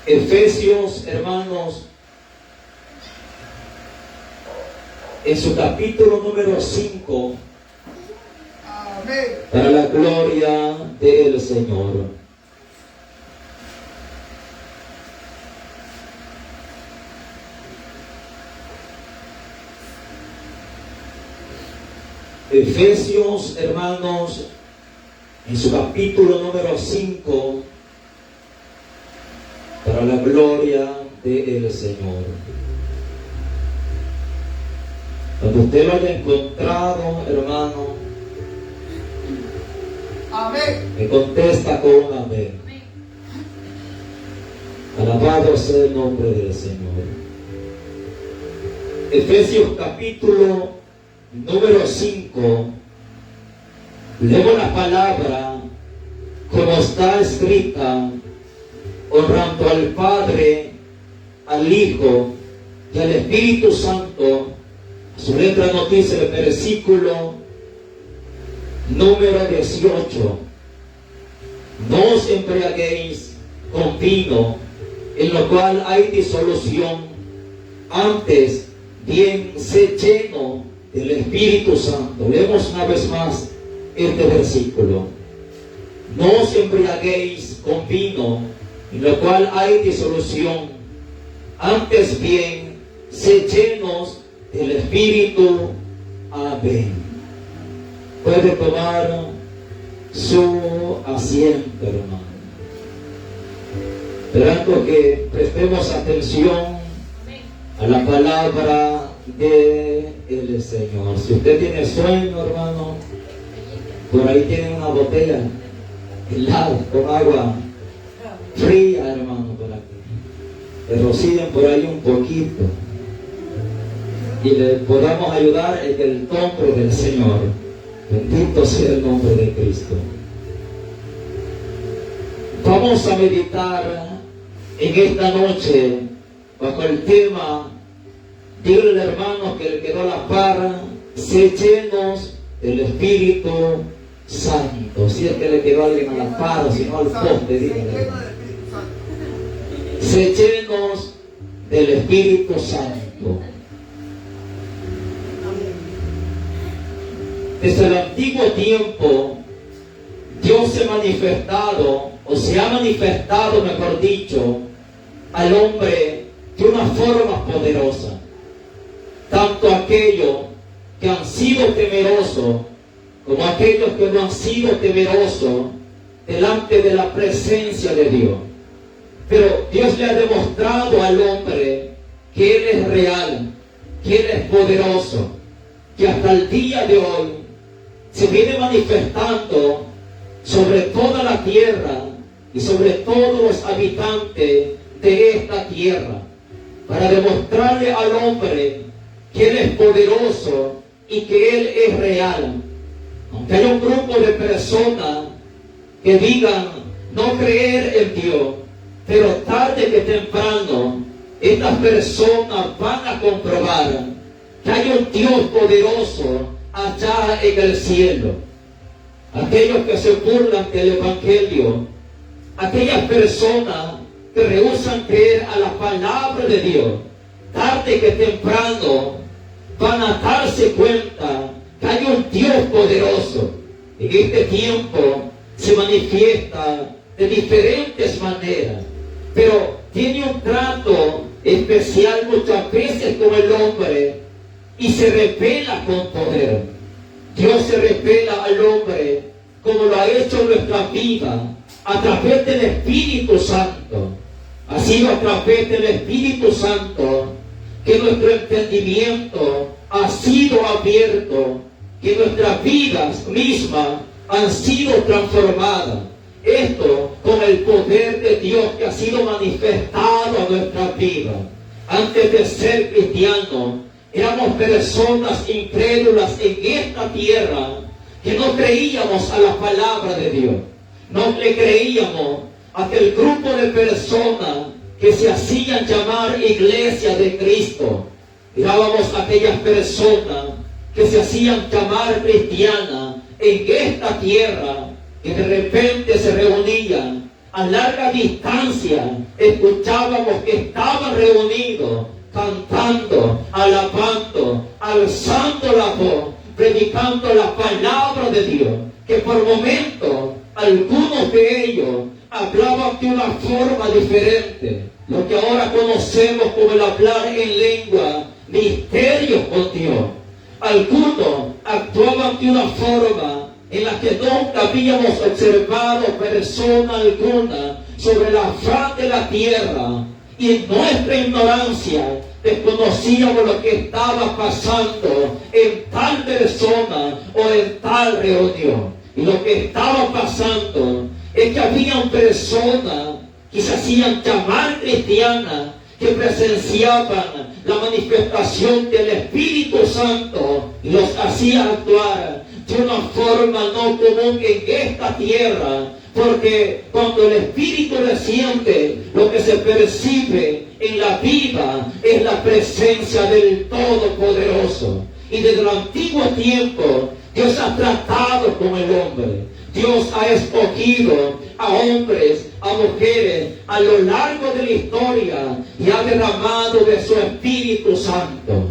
Efesios, hermanos, en su capítulo número 5, Amén. para la gloria del Señor. Efesios, hermanos, en su capítulo número 5, para la gloria del Señor. Cuando usted lo haya encontrado, hermano, Amén. me contesta con amén. Alabado sea el nombre del Señor. Efesios capítulo número 5. Leemos la palabra como está escrita, honrando al Padre, al Hijo y al Espíritu Santo. Su letra nos dice el versículo número 18. No os embriaguéis con vino, en lo cual hay disolución, antes bien sé lleno del Espíritu Santo. Leemos una vez más este versículo. No os embriaguéis con vino, en lo cual hay disolución, antes bien sé llenos del Espíritu. Amén. Puede tomar su asiento, hermano. Esperando que prestemos atención a la palabra del Señor. Si usted tiene sueño, hermano, por ahí tiene una botella helada con agua fría, hermano, por aquí. Le rocíen por ahí un poquito y le podamos ayudar en el nombre del Señor. Bendito sea el nombre de Cristo. Vamos a meditar en esta noche bajo el tema, dígale al hermano que le quedó la par, sé llenos del Espíritu Santo. Si es que le quedó a alguien a la par, si no al poste, dígale. Sé llenos del Espíritu Santo. Desde el antiguo tiempo, Dios se ha manifestado, o se ha manifestado, mejor dicho, al hombre de una forma poderosa. Tanto aquellos que han sido temerosos, como aquellos que no han sido temerosos delante de la presencia de Dios. Pero Dios le ha demostrado al hombre que Él es real, que Él es poderoso, que hasta el día de hoy se viene manifestando sobre toda la tierra y sobre todos los habitantes de esta tierra, para demostrarle al hombre que Él es poderoso y que Él es real. Aunque hay un grupo de personas que digan no creer en Dios, pero tarde que temprano estas personas van a comprobar que hay un Dios poderoso allá en el cielo. Aquellos que se burlan del Evangelio, aquellas personas que rehúsan creer a la palabra de Dios, tarde que temprano van a darse cuenta que hay un Dios poderoso. En este tiempo se manifiesta de diferentes maneras, pero tiene un trato especial muchas veces con el hombre y se revela con poder. Dios se revela al hombre como lo ha hecho en nuestra vida a través del Espíritu Santo. Ha sido a través del Espíritu Santo que nuestro entendimiento ha sido abierto, que nuestras vidas mismas han sido transformadas. Esto con el poder de Dios que ha sido manifestado a nuestra vida. Antes de ser cristianos, éramos personas incrédulas en esta tierra que no creíamos a la palabra de Dios. No le creíamos a aquel grupo de personas que se hacían llamar Iglesia de Cristo. Mirábamos a aquellas personas que se hacían llamar cristianas en esta tierra, que de repente se reunían a larga distancia escuchábamos que estaban reunidos, cantando, alabando, alzando la voz, predicando la palabra de Dios, que por momentos algunos de ellos hablaban de una forma diferente, lo que ahora conocemos como el hablar en lengua, misterios con Dios. Algunos actuaban de una forma en la que nunca habíamos observado persona alguna sobre la faz de la tierra, y en nuestra ignorancia desconocíamos lo que estaba pasando en tal persona o en tal reunión. Y lo que estaba pasando es que habían personas que se hacían llamar cristianas, que presenciaban la manifestación del Espíritu Santo y los hacía actuar de una forma no común en esta tierra, porque cuando el Espíritu desciende, lo que se percibe en la vida es la presencia del Todopoderoso. Y desde el antiguo tiempo, Dios ha tratado con el hombre. Dios ha escogido a hombres, a mujeres, a lo largo de la historia, y ha derramado de su Espíritu Santo.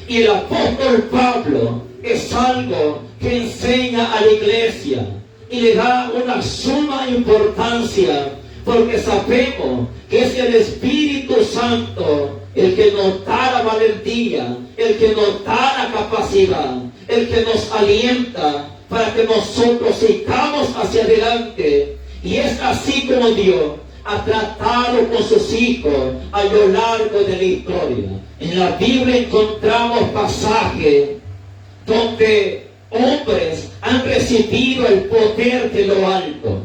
Y el apóstol Pablo es algo que enseña a la iglesia y le da una suma importancia, porque sabemos que es el Espíritu Santo el que nos da la valentía, el que nos da la capacidad, el que nos alienta para que nosotros sigamos hacia adelante. Y es así como Dios ha tratado con sus hijos a lo largo de la historia. En la Biblia encontramos pasajes donde hombres han recibido el poder de lo alto.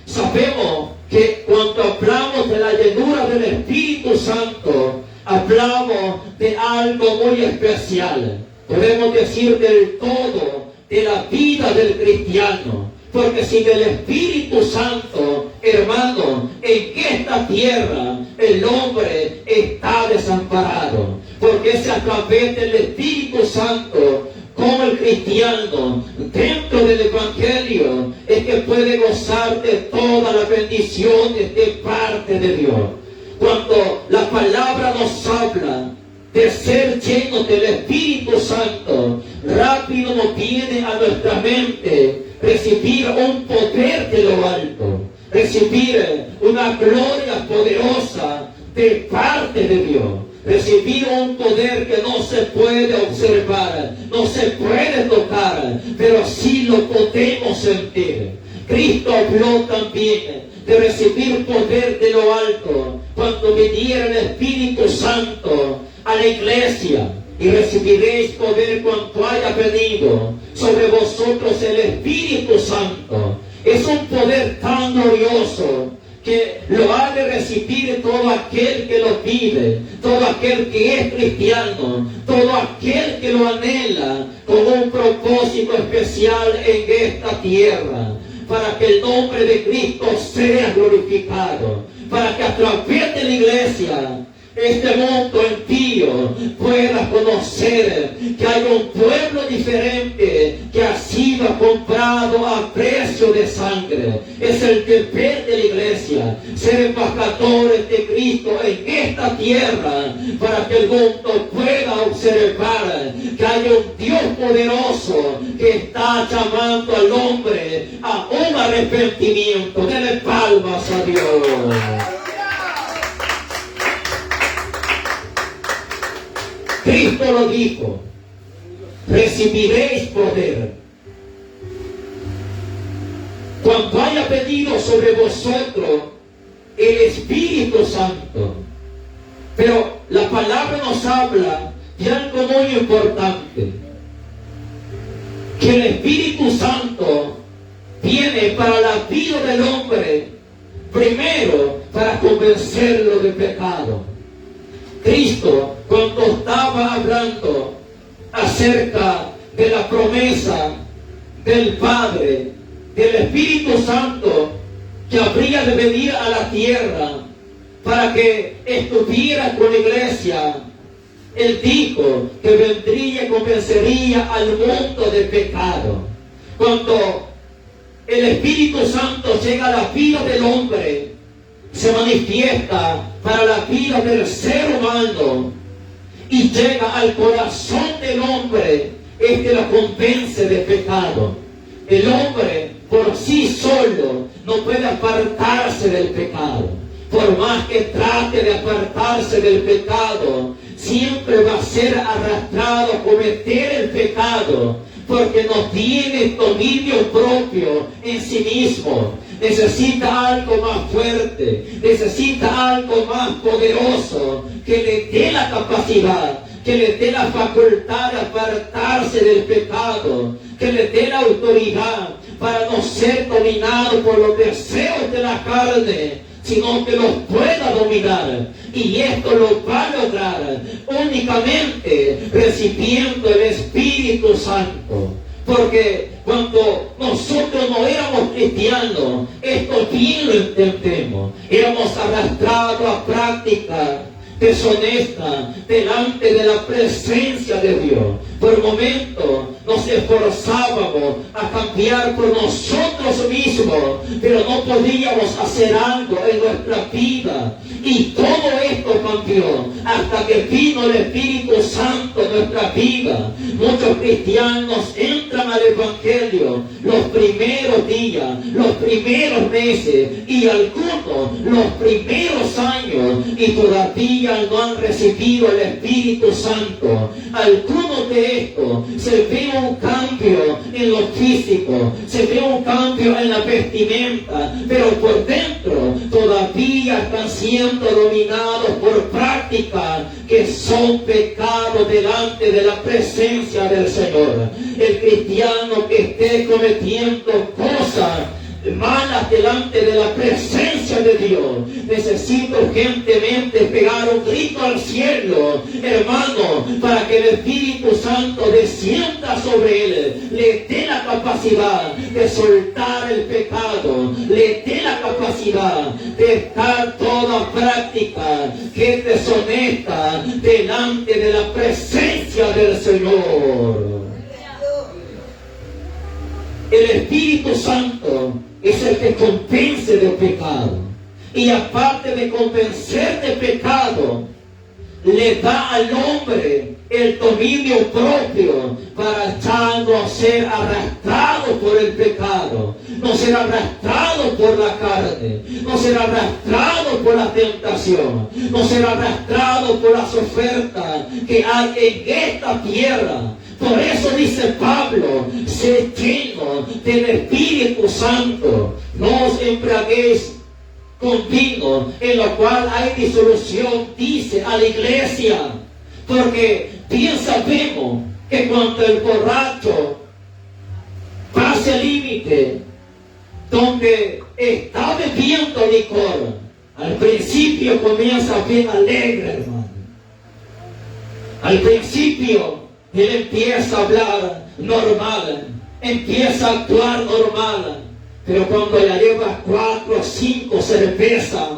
Sabemos que cuando hablamos de la llenura del Espíritu Santo, hablamos de algo muy especial. Podemos decir del todo de la vida del cristiano. Porque sin el Espíritu Santo, hermano, en esta tierra el hombre está desamparado. Porque es a través del Espíritu Santo como el cristiano dentro del Evangelio es que puede gozar de todas las bendiciones de parte de Dios. Cuando la palabra nos habla de ser llenos del Espíritu Santo, rápido nos viene a nuestra mente recibir un poder de lo alto, recibir una gloria poderosa de parte de Dios, recibir un poder que no se puede observar, no se puede tocar, pero sí lo podemos sentir. Cristo habló también de recibir poder de lo alto cuando viniera el Espíritu Santo a la iglesia. Y recibiréis poder cuanto haya venido sobre vosotros el Espíritu Santo. Es un poder tan glorioso que lo ha de recibir todo aquel que lo pide, todo aquel que es cristiano, todo aquel que lo anhela con un propósito especial en esta tierra, para que el nombre de Cristo sea glorificado, para que a través de la iglesia este mundo impío pueda conocer que hay un pueblo diferente que ha sido comprado a precio de sangre. Es el deber de la iglesia ser embajadores de Cristo en esta tierra, para que el mundo pueda observar que hay un Dios poderoso que está llamando al hombre a un arrepentimiento. Denle palmas a Dios. Cristo lo dijo: recibiréis poder cuando haya venido sobre vosotros el Espíritu Santo. Pero la palabra nos habla de algo muy importante, que el Espíritu Santo viene para la vida del hombre, primero para convencerlo de pecado. Cristo, cuando estaba hablando acerca de la promesa del Padre, del Espíritu Santo, que habría de venir a la tierra para que estuviera con la iglesia, Él dijo que vendría y convencería al mundo del pecado. Cuando el Espíritu Santo llega a la vida del hombre, se manifiesta para la vida del ser humano y llega al corazón del hombre, lo convence de pecado. El hombre por sí solo no puede apartarse del pecado. Por más que trate de apartarse del pecado, siempre va a ser arrastrado a cometer el pecado, porque no tiene dominio propio en sí mismo. Necesita algo más fuerte, necesita algo más poderoso que le dé la capacidad, que le dé la facultad de apartarse del pecado, que le dé la autoridad para no ser dominado por los deseos de la carne, sino que los pueda dominar. Y esto lo va a lograr únicamente recibiendo el Espíritu Santo. Porque cuando nosotros no éramos cristianos, esto bien lo entendemos. Éramos arrastrados a prácticas deshonestas delante de la presencia de Dios. Por momentos nos esforzábamos a cambiar por nosotros mismos, pero no podíamos hacer algo en nuestra vida. Y todo esto cambió hasta que vino el Espíritu Santo en nuestra vida. Muchos cristianos entran al Evangelio los primeros días, los primeros meses y algunos los primeros años y todavía no han recibido el Espíritu Santo. Algunos de estos se ve un cambio en lo físico, se ve un cambio en la vestimenta, pero por dentro todavía están siendo dominados por prácticas que son pecados delante de la presencia del Señor. El cristiano que esté cometiendo cosas malas delante de la presencia de Dios, necesita urgentemente pegar un grito al cielo, hermano, para que el Espíritu Santo descienda sobre él, le dé la capacidad de soltar el pecado, le dé la capacidad de dejar toda práctica que es deshonesta delante de la presencia del Señor. El Espíritu Santo es el que convence del pecado. Y aparte de convencer de pecado, le da al hombre el dominio propio para ya no ser arrastrado por el pecado, no ser arrastrado por la carne, no ser arrastrado por la tentación, no ser arrastrado por las ofertas que hay en esta tierra. Por eso dice Pablo, sé lleno del Espíritu Santo, no os embriaguéis con vino, en lo cual hay disolución, dice a la iglesia, porque bien sabemos que cuando el borracho pasa el límite, donde está bebiendo licor, al principio comienza bien alegre, hermano. Al principio él empieza a hablar normal, empieza a actuar normal, pero cuando ya lleva 4 o 5 cervezas,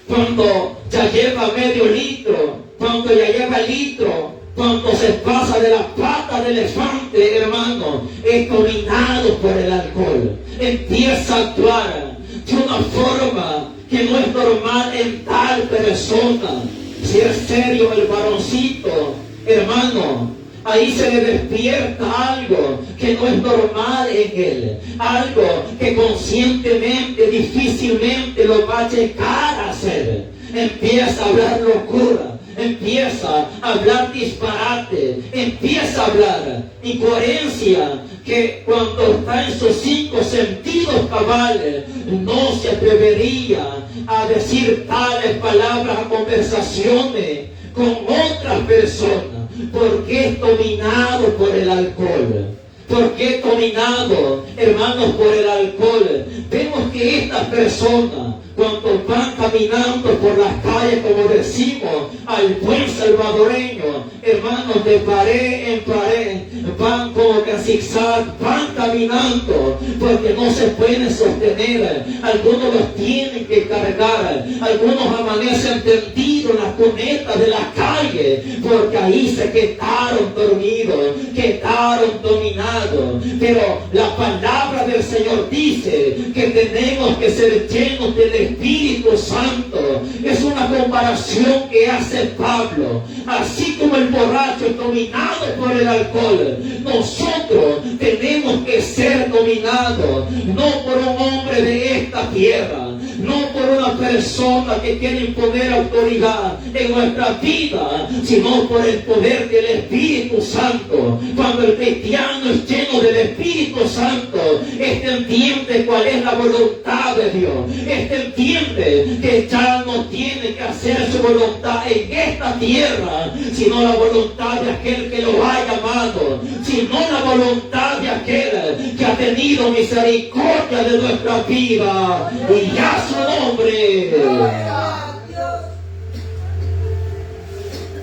cuando ya lleva medio litro, cuando ya lleva litro, cuando se pasa de la pata del elefante, hermano, es dominado por el alcohol, empieza a actuar de una forma que no es normal en tal persona. Si es serio el varoncito, hermano, ahí se le despierta algo que no es normal en él, algo que conscientemente, difícilmente lo va a llegar a hacer. Empieza a hablar locura, empieza a hablar disparate, empieza a hablar incoherencia, que cuando está en sus 5 sentidos cabales no se atrevería a decir tales palabras a conversaciones con otras personas, porque es dominado por el alcohol. Porque es dominado, hermanos, por el alcohol. Vemos que estas personas, cuando van caminando por las calles, como decimos, al buen salvadoreño, hermanos, de pared en pared, van como que a zigzag, van caminando, porque no se pueden sostener. Algunos los tienen que cargar, algunos amanecen tendidos en las cunetas de la calle, porque ahí se quedaron dormidos, quedaron dominados. Pero la palabra del Señor dice que tenemos que ser llenos del Espíritu Santo. Es una comparación que hace Pablo. Así como el borracho es dominado por el alcohol, nosotros tenemos que ser dominados, no por un hombre de esta tierra, no por una persona que quiere imponer autoridad en nuestra vida, sino por el poder del Espíritu Santo. Cuando el cristiano es lleno del Espíritu Santo, este entiende cuál es la voluntad de Dios. Este entiende que ya no tiene que hacer su voluntad en esta tierra, sino la voluntad de aquel que lo ha llamado, sino la voluntad de aquel que ha tenido misericordia de nuestra vida, y ya su nombre.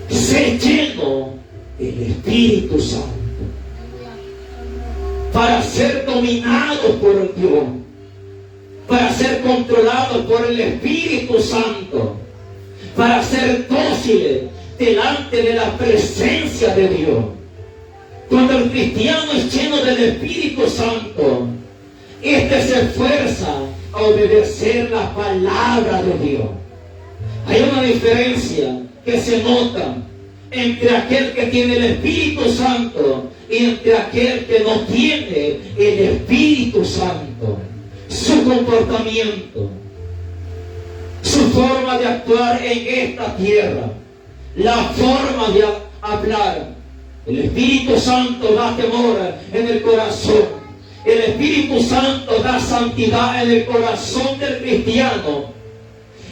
Sé lleno del Espíritu Santo para ser dominados por Dios, para ser controlados por el Espíritu Santo, para ser dóciles delante de la presencia de Dios. Cuando el cristiano es lleno del Espíritu Santo, este se esfuerza a obedecer la palabra de Dios. Hay una diferencia que se nota entre aquel que tiene el Espíritu Santo y entre aquel que no tiene el Espíritu Santo. Su comportamiento, su forma de actuar en esta tierra, la forma de hablar. El Espíritu Santo da temor en el corazón. El Espíritu Santo da santidad en el corazón del cristiano,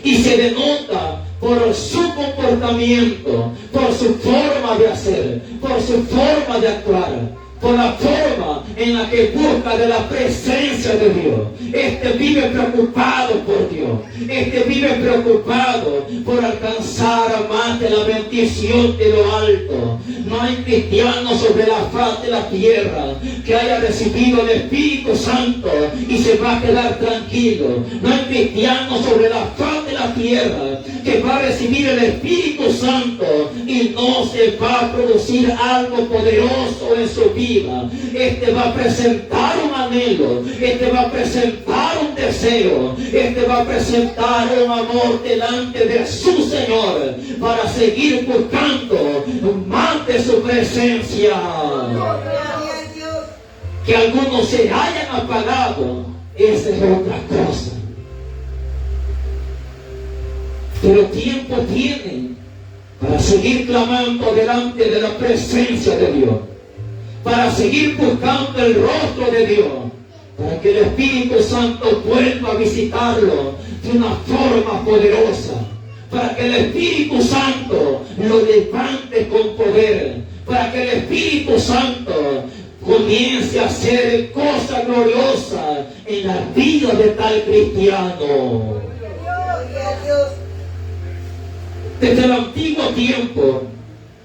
y se denota por su comportamiento, por su forma de hacer, por su forma de actuar, por la forma en la que busca de la presencia de Dios. Este vive preocupado por Dios. Este vive preocupado por alcanzar más de la bendición de lo alto. No hay cristiano sobre la faz de la tierra que haya recibido el Espíritu Santo y se va a quedar tranquilo. No hay cristiano sobre la faz de la tierra que va a recibir el Espíritu Santo y no se va a producir algo poderoso en su vida. Este va a presentar un anhelo, este va a presentar un deseo, este va a presentar un amor delante de su Señor para seguir buscando más de su presencia. Que algunos se hayan apagado, esa es otra cosa. Pero tiempo tienen para seguir clamando delante de la presencia de Dios, para seguir buscando el rostro de Dios, para que el Espíritu Santo vuelva a visitarlo de una forma poderosa, para que el Espíritu Santo lo levante con poder, para que el Espíritu Santo comience a hacer cosas gloriosas en la vida de tal cristiano. Desde el antiguo tiempo,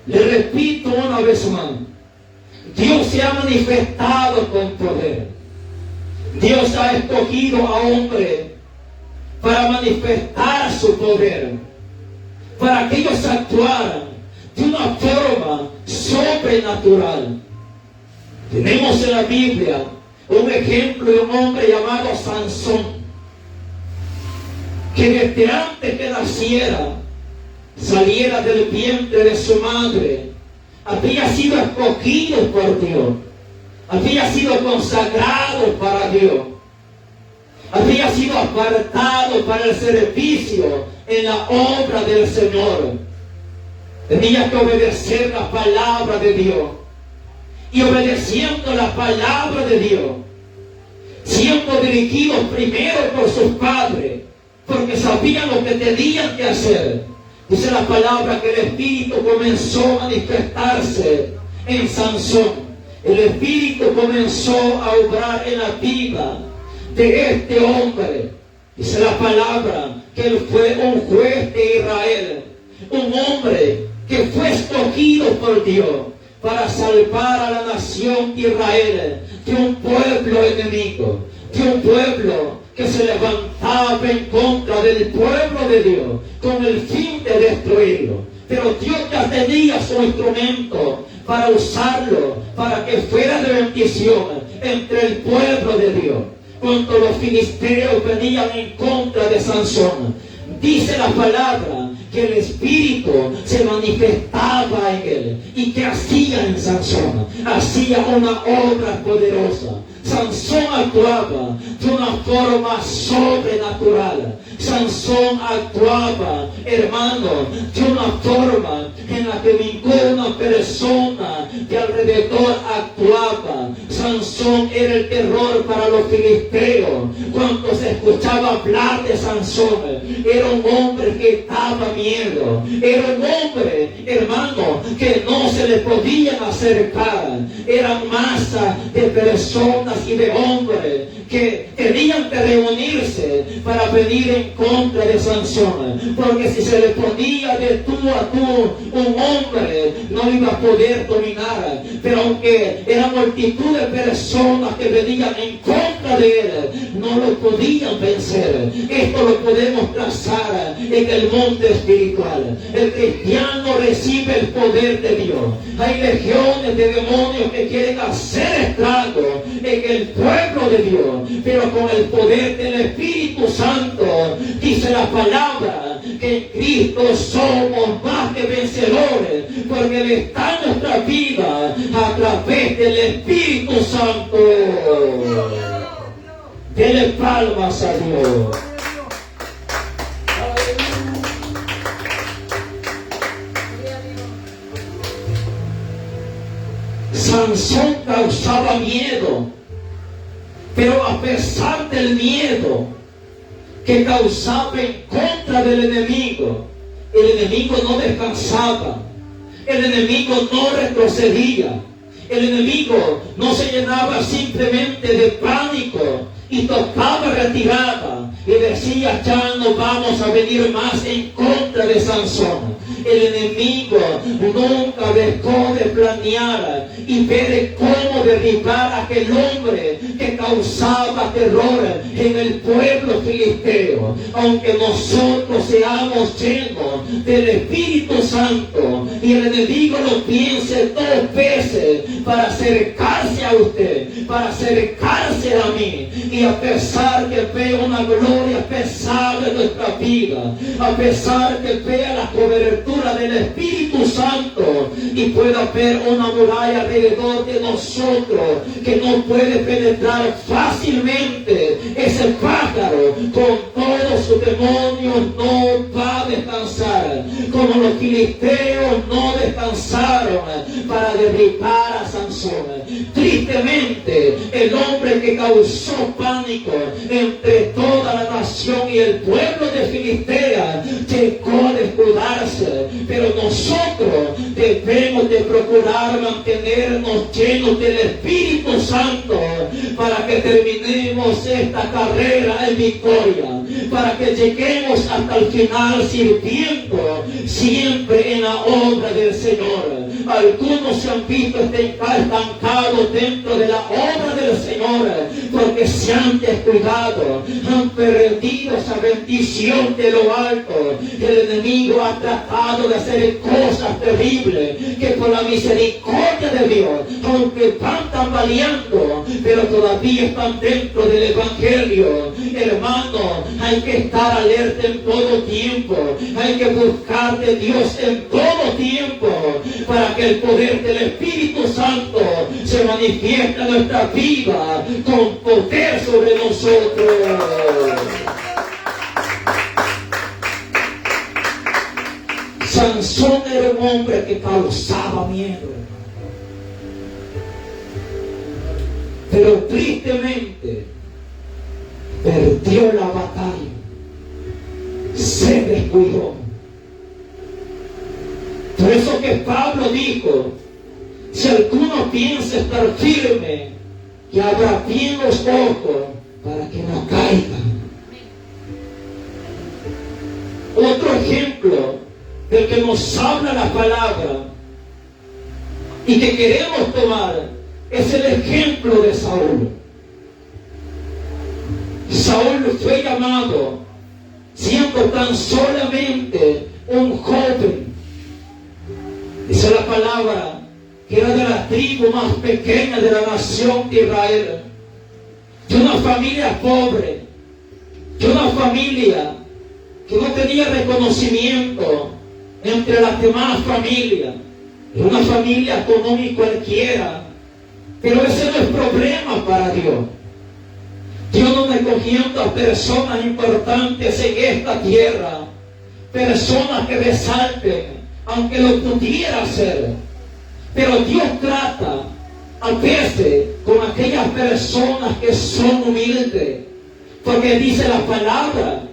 le repito una vez más, Dios se ha manifestado con poder. Dios ha escogido a hombres para manifestar su poder, para que ellos actuaran de una forma sobrenatural. Tenemos en la Biblia un ejemplo de un hombre llamado Sansón, que desde antes que naciera, saliera del vientre de su madre, había sido escogido por Dios, había sido consagrado para Dios, había sido apartado para el servicio en la obra del Señor. Tenía que obedecer la palabra de Dios, y obedeciendo la palabra de Dios, siendo dirigidos primero por sus padres, porque sabían lo que tenían que hacer. Dice la palabra que el Espíritu comenzó a manifestarse en Sansón. El Espíritu comenzó a obrar en la vida de este hombre. Dice la palabra que él fue un juez de Israel, un hombre que fue escogido escogidos por Dios para salvar a la nación de Israel de un pueblo enemigo, de un pueblo que se levantaba en contra del pueblo de Dios con el fin de destruirlo. Pero Dios ya tenía su instrumento para usarlo, para que fuera de bendición entre el pueblo de Dios. Cuando los filisteos venían en contra de Sansón, dice la palabra que el Espíritu se manifestaba en él. ¿Y que hacía en Sansón? Hacía una obra poderosa. Sansón actuaba de una forma sobrenatural. Sansón actuaba, hermano, de una forma en la que ninguna persona de alrededor actuaba. Sansón era el terror para los filisteos. Cuando se escuchaba hablar de Sansón, era un hombre que daba miedo. Era un hombre, hermano, que no se le podían acercar. Era masa de personas y de hombres que tenían que reunirse para venir en contra de Sansón, porque si se le ponía de tú a tú un hombre, no iba a poder dominar. Pero aunque era multitud de personas que venían en contra de él, no lo podían vencer. Esto lo podemos trazar en el mundo espiritual. El cristiano recibe el poder de Dios. Hay legiones de demonios que quieren hacer estrago en el pueblo de Dios, pero con el poder del Espíritu Santo, dice la palabra que en Cristo somos más que vencedores, porque Él está en nuestra vida a través del Espíritu Santo. Dele palmas a Dios. Sansón causaba miedo, pero a pesar del miedo que causaba en contra del enemigo, el enemigo no descansaba, el enemigo no retrocedía, el enemigo no se llenaba simplemente de pánico y tocaba retirada y decía: ya no vamos a venir más en contra de Sansón. El enemigo nunca dejó de planear y ver cómo derribar a aquel hombre que causaba terror en el pueblo filisteo. Aunque nosotros seamos llenos del Espíritu Santo y el enemigo lo piense 2 veces para acercarse a usted, para acercarse a mí, y a pesar que vea una gloria pesada en nuestra vida, a pesar que vea la cobertura del Espíritu Santo y pueda ver una muralla alrededor de nosotros que no puede penetrar fácilmente, ese pájaro con todos sus demonios no va a descansar, como los filisteos no descansaron para derribar a Sansón. Tristemente, el hombre que causó pánico entre toda la nación y el pueblo de Filistea llegó a descuidarse, pero nosotros debemos de procurar mantenernos llenos del Espíritu Santo para que terminemos esta carrera en victoria, para que lleguemos hasta el final sirviendo siempre en la obra del Señor. Algunos se han visto estancados dentro de la obra del Señor porque se han descuidado, han perdido esa bendición de lo alto. El enemigo ha tratado de hacer cosas terribles que por la misericordia de Dios, aunque van tambaleando, pero todavía están dentro del Evangelio. Hermano, hay que estar alerta en todo tiempo, hay que buscar de Dios en todo tiempo para que el poder del Espíritu Santo se manifieste en nuestra vida con poder sobre nosotros. Sansón era un hombre que causaba miedo, pero tristemente perdió la batalla, se descuidó. Por eso que Pablo dijo: si alguno piensa estar firme, que abra bien los ojos para que no caiga. Otro ejemplo del que nos habla la palabra y que queremos tomar es el ejemplo de Saúl. Saúl fue llamado siendo tan solamente un joven. Dice la palabra que era de la tribu más pequeña de la nación de Israel, de una familia pobre, de una familia que no tenía reconocimiento entre las demás familias, de una familia común y cualquiera. Pero ese no es problema para Dios. Dios no está cogiendo a personas importantes en esta tierra, personas que resalten, aunque lo pudiera hacer. Pero Dios trata a veces con aquellas personas que son humildes, porque dice la palabra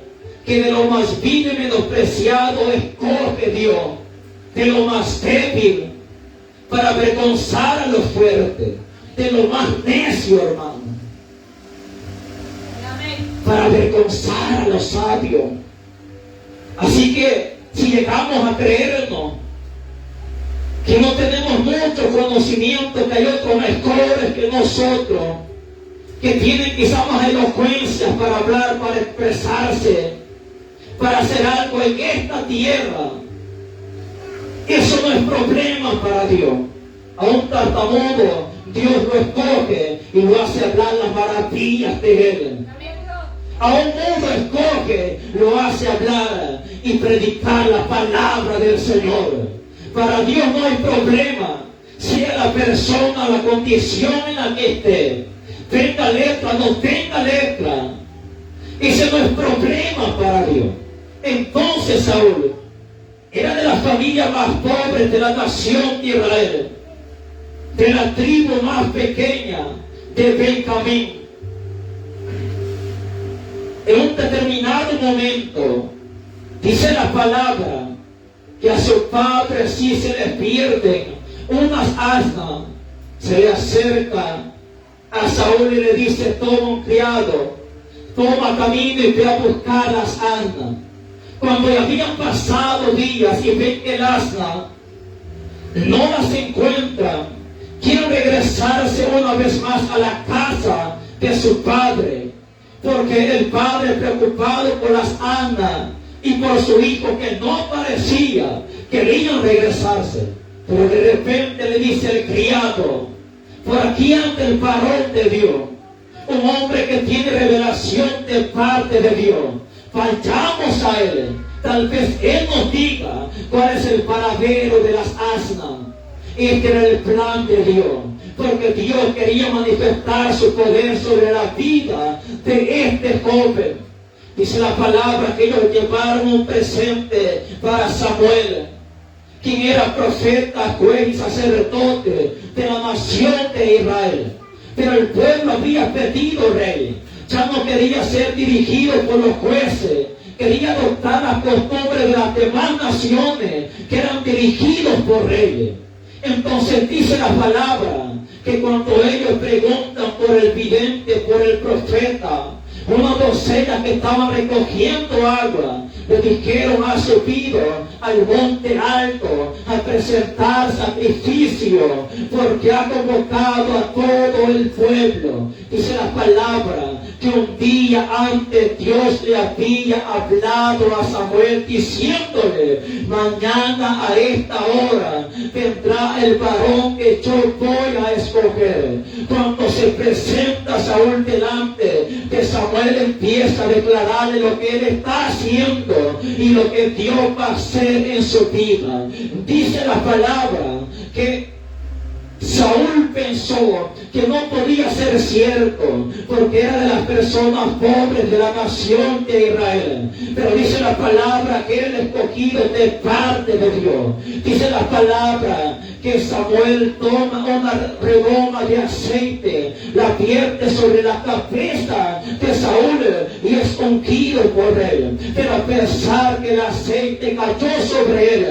que de lo más vil y menospreciado escoge Dios, de lo más débil, para avergonzar a los fuertes, de lo más necio, hermano, para avergonzar a los sabios. Así que si llegamos a creernos que no tenemos mucho conocimiento, que hay otros mejores que nosotros, que tienen quizás más elocuencia para hablar, para expresarse, para hacer algo en esta tierra, eso no es problema para Dios. A un tartamudo Dios lo escoge y lo hace hablar las maravillas de Él. A un mudo escoge, lo hace hablar y predicar la palabra del Señor. Para Dios no hay problema, sea la persona, la condición en la que esté, tenga letra, no tenga letra. Ese no es problema para Dios. Entonces Saúl era de la familia más pobre de la nación de Israel, de la tribu más pequeña de Benjamín. En un determinado momento, dice la palabra, que a su padre si se le pierden unas asnas, se le acerca a Saúl y le dice: toma un criado, toma camino y ve a buscar las asnas. Cuando ya habían pasado días y ven que el asna no las encuentran, quieren regresarse una vez más a la casa de su padre, porque el padre, preocupado por las asnas y por su hijo que no parecía, querían regresarse. Pero de repente le dice el criado: por aquí anda el varón de Dios, un hombre que tiene revelación de parte de Dios. Vayamos a él, tal vez él nos diga cuál es el paradero de las asnas. Este era el plan de Dios, porque Dios quería manifestar su poder sobre la vida de este joven. Dice la palabra que ellos llevaron un presente para Samuel, quien era profeta, juez y sacerdote de la nación de Israel. Pero el pueblo había pedido rey, ya no quería ser dirigido por los jueces, quería adoptar las costumbres de las demás naciones que eran dirigidos por reyes. Entonces dice la palabra que cuando ellos preguntan por el vidente, por el profeta, una docena que estaban recogiendo agua, le dijeron: ha subido al monte alto a presentar sacrificio, porque ha convocado a todo el pueblo. Dice la palabra que un día antes Dios le había hablado a Samuel diciéndole: mañana a esta hora vendrá el varón que yo voy a escoger. Cuando se presenta Saúl delante de Samuel, empieza a declararle lo que él está haciendo y lo que Dios va a hacer en su vida. Dice la palabra que Saúl pensó que no podía ser cierto, porque era de las personas pobres de la nación de Israel. Pero dice la palabra que era el escogido de parte de Dios. Dice la palabra que Samuel toma una redoma de aceite, la vierte sobre la cabeza de Saúl y es ungido por él. Pero a pesar que el aceite cayó sobre él,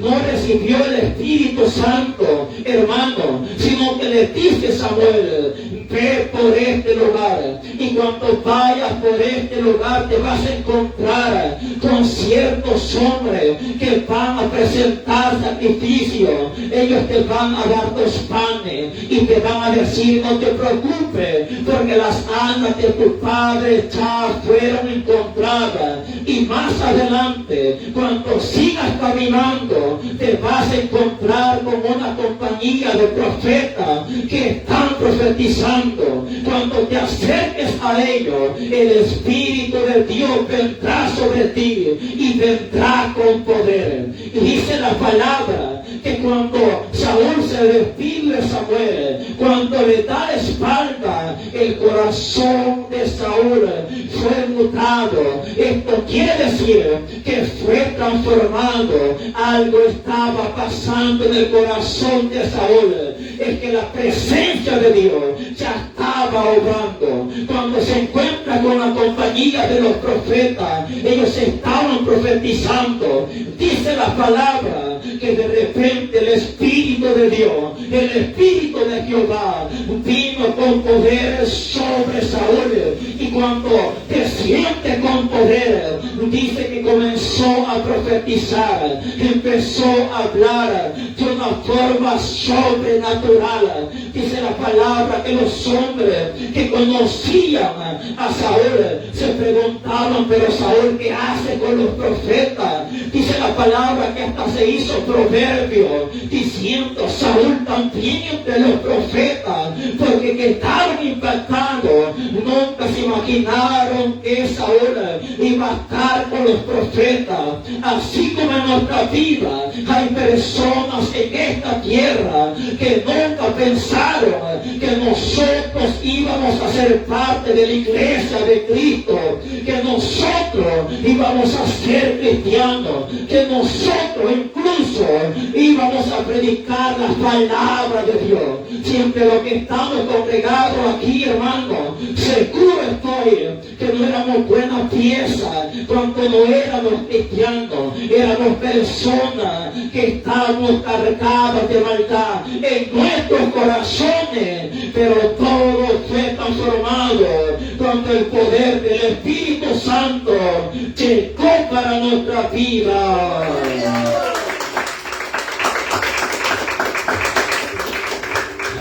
no recibió el Espíritu Santo, hermano, sino que le dice Samuel: ve por este lugar, y cuando vayas por este lugar te vas a encontrar con ciertos hombres que van a presentar sacrificio. Ellos ellos te van a dar 2 panes y te van a decir: no te preocupes, porque las almas de tu padre ya fueron encontradas. Y más adelante, cuando sigas caminando, te vas a encontrar con una compañía de profetas que están profetizando. Cuando te acerques a ellos, el Espíritu de Dios vendrá sobre ti y vendrá con poder. Y dice la palabra que cuando Saúl se despide de Samuel, cuando le da la espalda, el corazón de Saúl fue mutado. Esto quiere decir que fue transformado. Algo estaba pasando en el corazón de Saúl. Es que la presencia de Dios ya estaba obrando. Cuando se encuentra con la compañía de los profetas, ellos estaban profetizando. Dice la palabra que de repente el Espíritu de Dios, el Espíritu de Jehová, vino con poder sobre Saúl. Y cuando te sientes con poder, dice que comenzó a profetizar, empezó a hablar de una forma sobrenatural. Dice la palabra que los hombres que conocían a Saúl se preguntaban: pero Saúl, ¿qué hace con los profetas? Dice la palabra que hasta se hizo proverbio diciendo: Saúl también entre los profetas, porque quedaron impactados. Nunca se imaginaron que Saúl iba a estar con los profetas. Así como en nuestra vida hay personas en esta tierra que nunca pensaron que nosotros íbamos a ser parte de la iglesia de Cristo, que nosotros íbamos a ser cristianos, que nosotros incluso íbamos a predicar las palabras de Dios. Siempre los que estamos congregados aquí, hermanos, seguro estoy que no éramos buena pieza cuando no éramos cristianos. Éramos personas que estábamos cargadas de maldad en nuestros corazones, pero todo fue transformado cuando el poder del Espíritu Santo llegó para nuestra vida.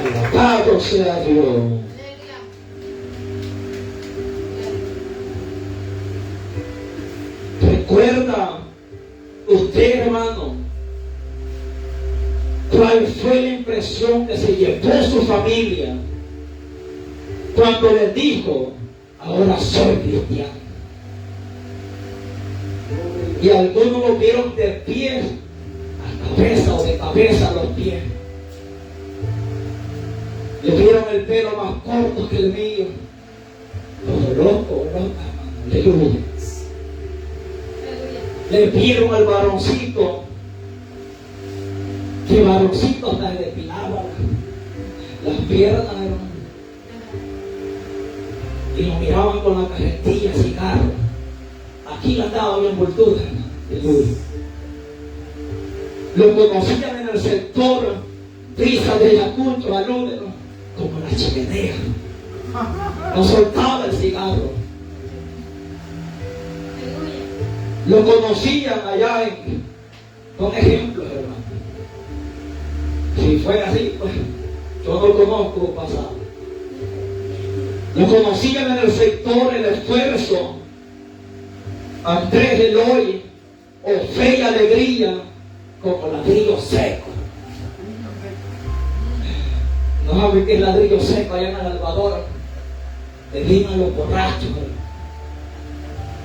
Alabado sea Dios. ¿Recuerda usted, hermano, cuál fue la impresión que se llevó su familia cuando les dijo: ahora soy cristiano? Y algunos lo vieron de pies a cabeza o de cabeza a los pies. Le vieron el pelo más corto que el mío. Todo loco, loca, hermano. Aleluya. Le vieron al varoncito, que varoncito hasta le depilaba las piernas, hermano. Y lo miraban con la cajetilla de cigarro. Aquí la andaba bien voltuda, hermano. Lo conocían en el sector Prisa de Ayacucho, alúdelo, como la chimenea. No soltaba el cigarro. Lo conocían allá en, con ejemplos, hermano. Si fue así, pues yo no conozco pasado. Lo conocían en el sector El Esfuerzo, Andrés Eloy, o Fe y Alegría, como ladrillo seco. No saben qué es ladrillo seco allá en El Salvador. Le digan los borrachos.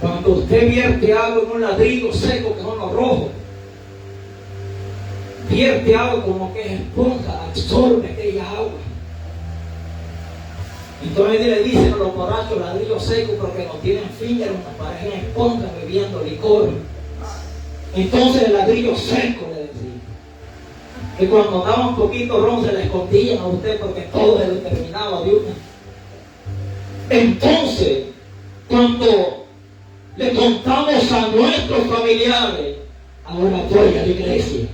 Cuando usted vierte algo en un ladrillo seco, que son los rojos, vierte algo como que es esponja, absorbe aquella agua. Entonces le dicen a los borrachos ladrillo seco porque no tienen fin, nos parecen esponjas bebiendo licor. Entonces el ladrillo seco le decían. Que cuando daba un poquito ron se le escondían a usted porque todo se lo terminaba de una. Entonces, cuando le contamos a nuestros familiares: ahora voy a la iglesia,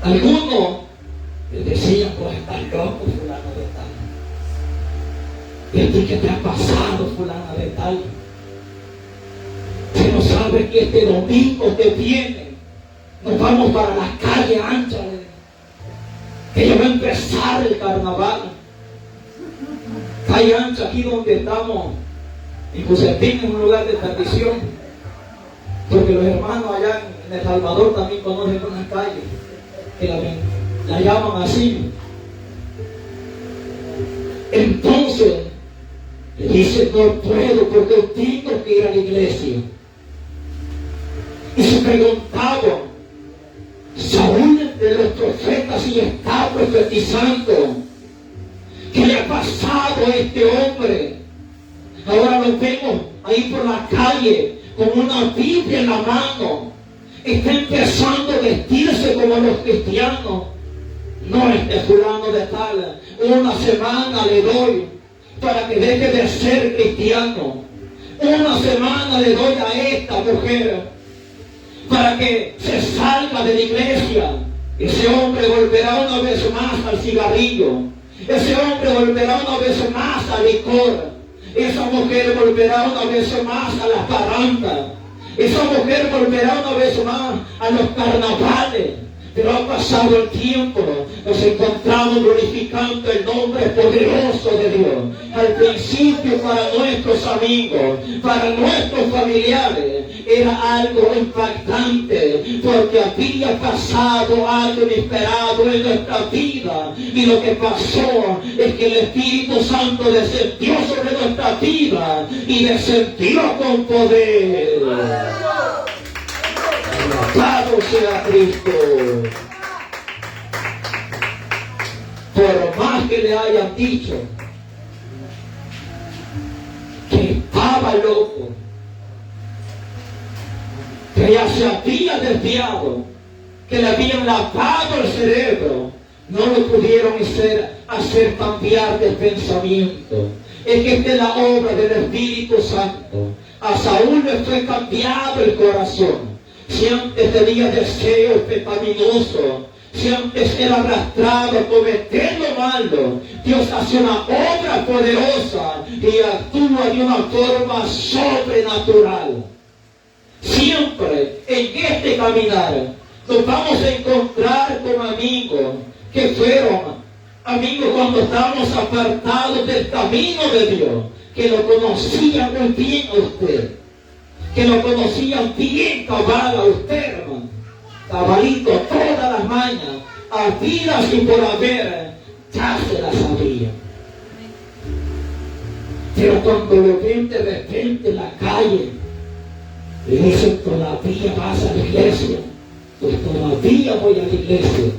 algunos les decían: pues estás loco, fulano de tal. ¿Y a ti qué te ha pasado, fulana de tal? Que no sabes que este domingo que viene nos vamos para la calle ancha. que ya va a empezar el carnaval. Hay ancho aquí donde estamos, en Josefina, en un lugar de perdición, porque los hermanos allá en El Salvador también conocen unas calles que la llaman así. Entonces le dice: no puedo porque tengo que ir a la iglesia. Y se preguntaban: Saúl de los profetas y está profetizando, ¿qué le ha pasado a este hombre? Ahora lo vemos ahí por la calle con una Biblia en la mano. Está empezando a vestirse como los cristianos. No, este fulano de tal, una semana le doy para que deje de ser cristiano. Una semana le doy a esta mujer para que se salga de la iglesia. Ese hombre volverá una vez más al cigarrillo. Ese hombre volverá una vez más al licor. Esa mujer volverá una vez más a las parrandas. Esa mujer volverá una vez más a los carnavales. Pero ha pasado el tiempo, nos encontramos glorificando el nombre poderoso de Dios. Al principio, para nuestros amigos, para nuestros familiares, era algo impactante, porque había pasado algo inesperado en nuestra vida. Y lo que pasó es que el Espíritu Santo descendió sobre nuestra vida y descendió con poder. Alabado sea Cristo. Por más que le hayan dicho que estaba loco, que ya se había desviado, que le habían lavado el cerebro, no lo pudieron hacer cambiar de pensamiento. Es que esta es la obra del Espíritu Santo. A Saúl le fue cambiado el corazón. Si antes tenía deseos pecaminosos, si antes era arrastrado a cometer lo malo, Dios hace una obra poderosa y actúa de una forma sobrenatural. Siempre en este caminar nos vamos a encontrar con amigos que fueron amigos cuando estábamos apartados del camino de Dios, que lo conocían muy bien a usted, que lo conocían bien cabal a usted, hermano, cabalito, todas las mañas, habidas y por haber, ya se las sabía. Pero cuando lo ven de repente en la calle, le dicen: todavía vas a la iglesia. Pues todavía voy a la iglesia.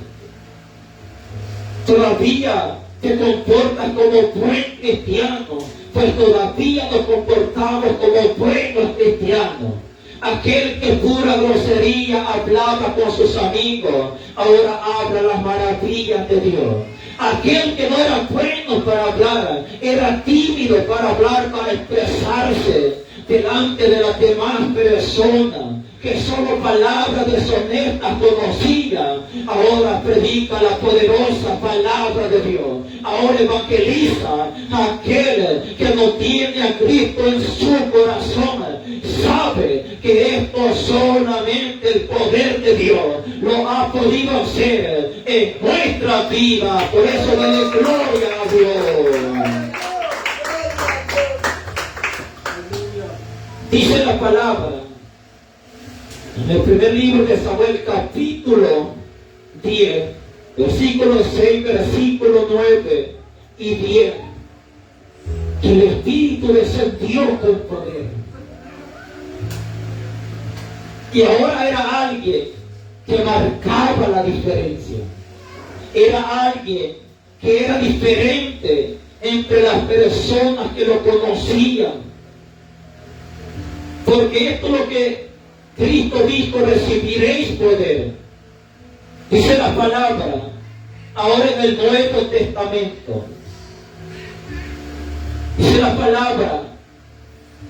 Todavía te comportas como buen cristiano. Pues todavía nos comportamos como buenos cristianos. Aquel que pura grosería hablaba con sus amigos, ahora habla las maravillas de Dios. Aquel que no era bueno para hablar, era tímido para hablar, para expresarse delante de las demás personas, que solo palabras deshonestas conocía, ahora predica la poderosa palabra de Dios. Ahora evangeliza a aquel que no tiene a Cristo en su corazón. Sabe que esto solamente el poder de Dios lo ha podido hacer en nuestra vida. Por eso dale gloria a Dios. Dice la palabra en el primer libro de Samuel, capítulo 10, versículo 6, versículo 9 y 10, que el Espíritu descendió con poder. Y ahora era alguien que marcaba la diferencia. Era alguien que era diferente entre las personas que lo conocían. Porque esto es lo que Cristo dijo: recibiréis poder. Dice la palabra, ahora en el Nuevo Testamento, dice la palabra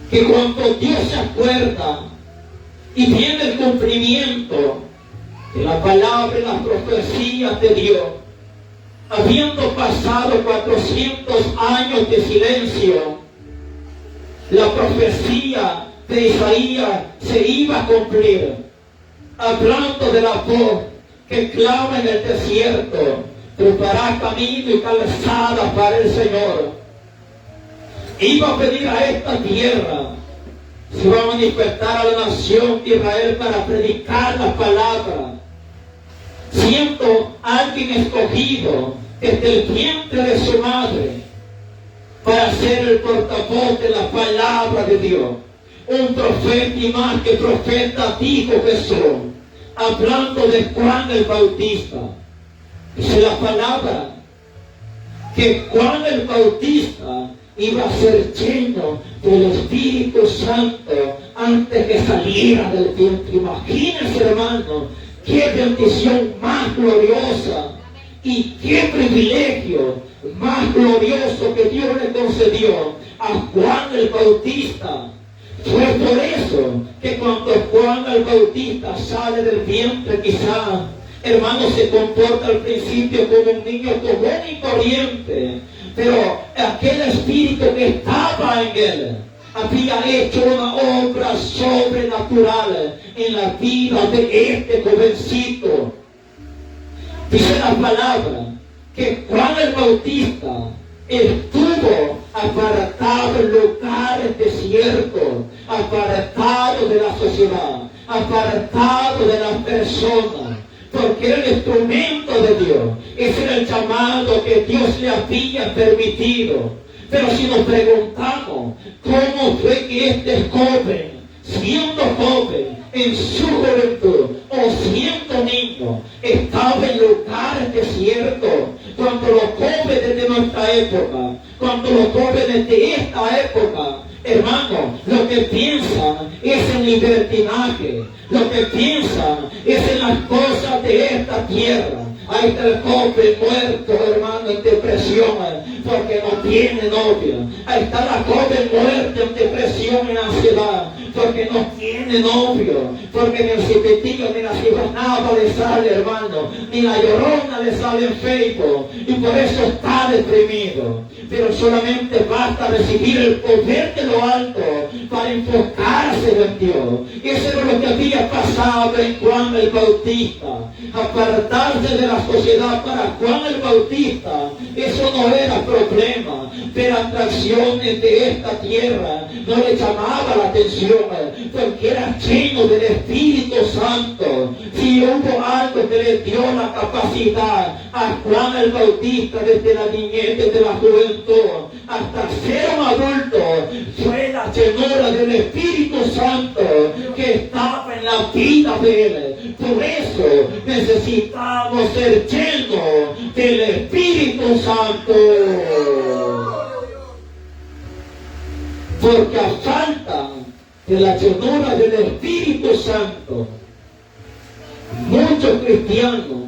que cuando Dios se acuerda y viene el cumplimiento de la palabra y las profecías de Dios, habiendo pasado 400 años de silencio, la profecía de Isaías se iba a cumplir, hablando de la voz que clama en el desierto, preparar camino y calzada para el Señor. Iba a pedir a esta tierra, se va a manifestar a la nación de Israel para predicar la palabra, siendo alguien escogido desde el vientre de su madre para ser el portavoz de la palabra de Dios. Un profeta y más que profeta, dijo Jesús, hablando de Juan el Bautista. Dice la palabra que Juan el Bautista iba a ser lleno del Espíritu Santo antes que saliera del vientre. Imagínense, hermano, qué bendición más gloriosa y qué privilegio más glorioso que Dios le concedió a Juan el Bautista. Fue por eso que cuando Juan el Bautista sale del vientre, quizá, hermano, se comporta al principio como un niño común y corriente, pero aquel espíritu que estaba en él había hecho una obra sobrenatural en la vida de este jovencito. Dice la palabra que Juan el Bautista estuvo apartado en lugares desiertos, apartado de la sociedad, apartado de las personas, porque era el instrumento de Dios. Ese era el llamado que Dios le había permitido. Pero si nos preguntamos cómo fue que este joven, siendo joven en su juventud o siendo niño, estaba en lugares desiertos, cuando los jóvenes de nuestra época, cuando los jóvenes de esta época, hermano, lo que piensan es en libertinaje, lo que piensan es en las cosas de esta tierra. Ahí está el joven muerto, hermano, en depresión, porque no tiene novia. Ahí está la joven muerta en depresión, en ansiedad, porque no tiene novio, porque ni el cipetillo ni la cibanaba le sale, hermano, ni la llorona le sale en Facebook, y por eso está deprimido. Pero solamente basta recibir el poder de lo alto para enfocarse en Dios. Eso era lo que había pasado en Juan el Bautista. Apartarse de la sociedad para Juan el Bautista, eso no era problema. Pero atracciones de esta tierra no le llamaba la atención, porque era lleno del Espíritu Santo. Si hubo algo que le dio la capacidad a Juan el Bautista desde la niñez, desde la juventud, hasta ser un adulto, fue la llenura del Espíritu Santo que estaba en la vida de él. Por eso necesitamos ser llenos del Espíritu Santo. Porque a falta de la llenura del Espíritu Santo, muchos cristianos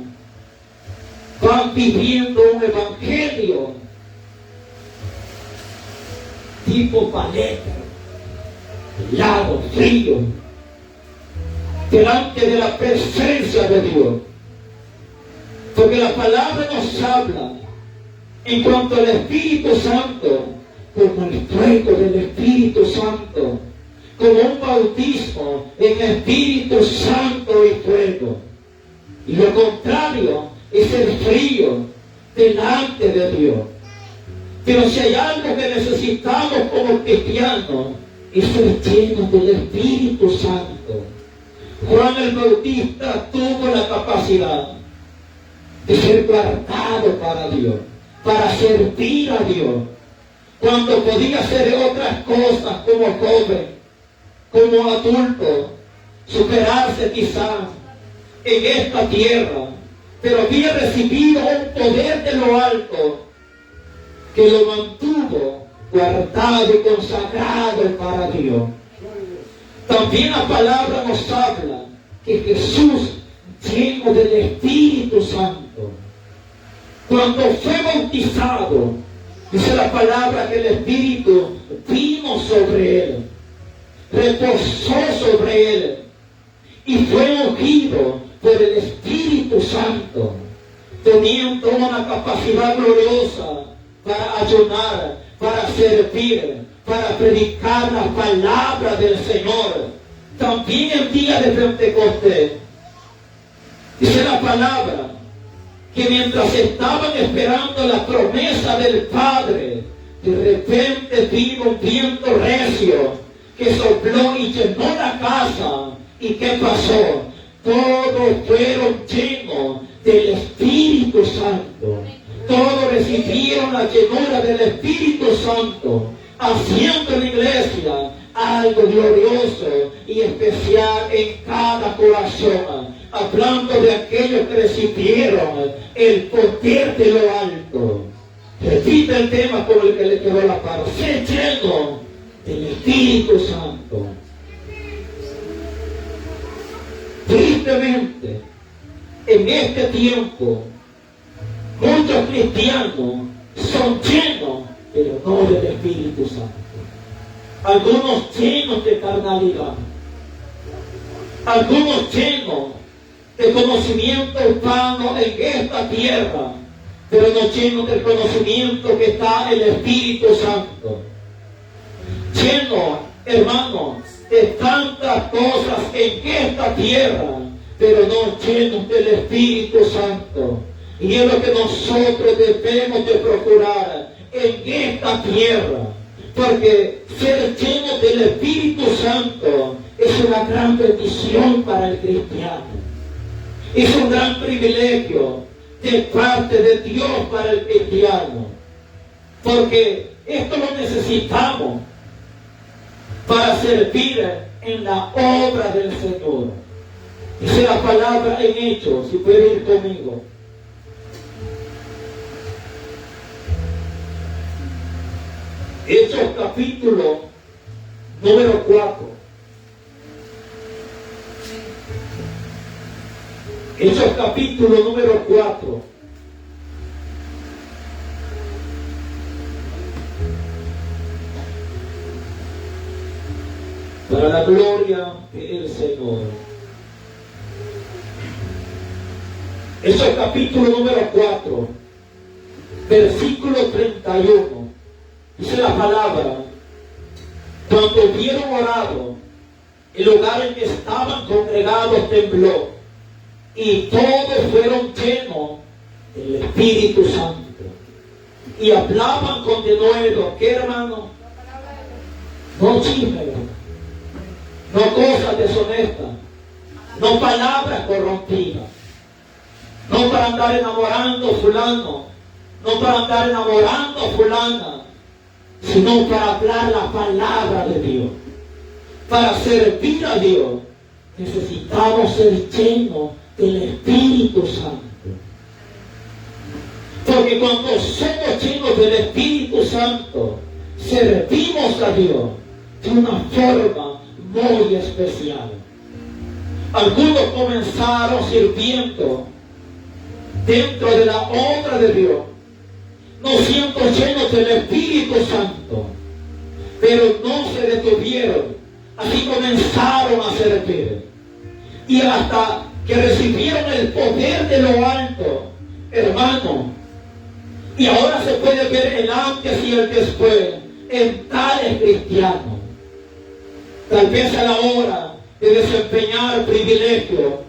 van viviendo un evangelio tipo paleta, helado, frío, delante de la presencia de Dios. Porque la palabra nos habla en cuanto al Espíritu Santo, como el fuego del Espíritu Santo, como un bautismo en Espíritu Santo y fuego. Y lo contrario es el frío delante de Dios. Pero si hay algo que necesitamos como cristianos, es ser llenos del Espíritu Santo. Juan el Bautista tuvo la capacidad de ser guardado para Dios, para servir a Dios, cuando podía hacer otras cosas como joven, como adulto, superarse quizás en esta tierra, pero había recibido un poder de lo alto que lo mantuvo guardado y consagrado para Dios. También la palabra nos habla que Jesús, lleno del Espíritu Santo, cuando fue bautizado, dice la palabra que el Espíritu vino sobre él, reposó sobre él y fue ungido por el Espíritu Santo, teniendo una capacidad gloriosa para ayunar, para servir, para predicar la palabra del Señor. También el día de Pentecostés, dice la palabra que mientras estaban esperando la promesa del Padre, de repente vino un viento recio que sopló y llenó la casa. ¿Y qué pasó? Todos fueron llenos del Espíritu Santo. Todos recibieron la llenura del Espíritu Santo, haciendo en la iglesia algo glorioso y especial en cada corazón, hablando de aquellos que recibieron el poder de lo alto. Repite el tema con el que le quedó la paz. Sé lleno del Espíritu Santo. Tristemente, en este tiempo, muchos cristianos son llenos, pero no del Espíritu Santo. Algunos llenos de carnalidad, algunos llenos de conocimiento humano en esta tierra, pero no llenos del conocimiento que está el Espíritu Santo. Llenos, hermanos, de tantas cosas en esta tierra, pero no llenos del Espíritu Santo. Y es lo que nosotros debemos de procurar en esta tierra. Porque ser lleno del Espíritu Santo es una gran bendición para el cristiano. Es un gran privilegio de parte de Dios para el cristiano. Porque esto lo necesitamos para servir en la obra del Señor. Dice la palabra en Hechos, si puede ir conmigo. Hechos capítulo número 4. Hechos capítulo número 4. Para la gloria del Señor. Hechos capítulo número 4, versículo 31. Dice la palabra: cuando hubieron orado, el lugar en que estaban congregados tembló, y todos fueron llenos del Espíritu Santo, y hablaban con denuedo. ¿Qué, hermano? No chismes, no cosas deshonestas, no palabras corrompidas, no para andar enamorando a fulano, no para andar enamorando a fulana, sino para hablar la palabra de Dios. Para servir a Dios necesitamos ser llenos del Espíritu Santo. Porque cuando somos llenos del Espíritu Santo, servimos a Dios de una forma muy especial. Algunos comenzaron sirviendo dentro de la obra de Dios, no siendo llenos del Espíritu Santo, pero no se detuvieron. Así comenzaron a servir. Y hasta que recibieron el poder de lo alto, hermano. Y ahora se puede ver el antes y el después en tales cristianos. Tal vez a la hora de desempeñar privilegio,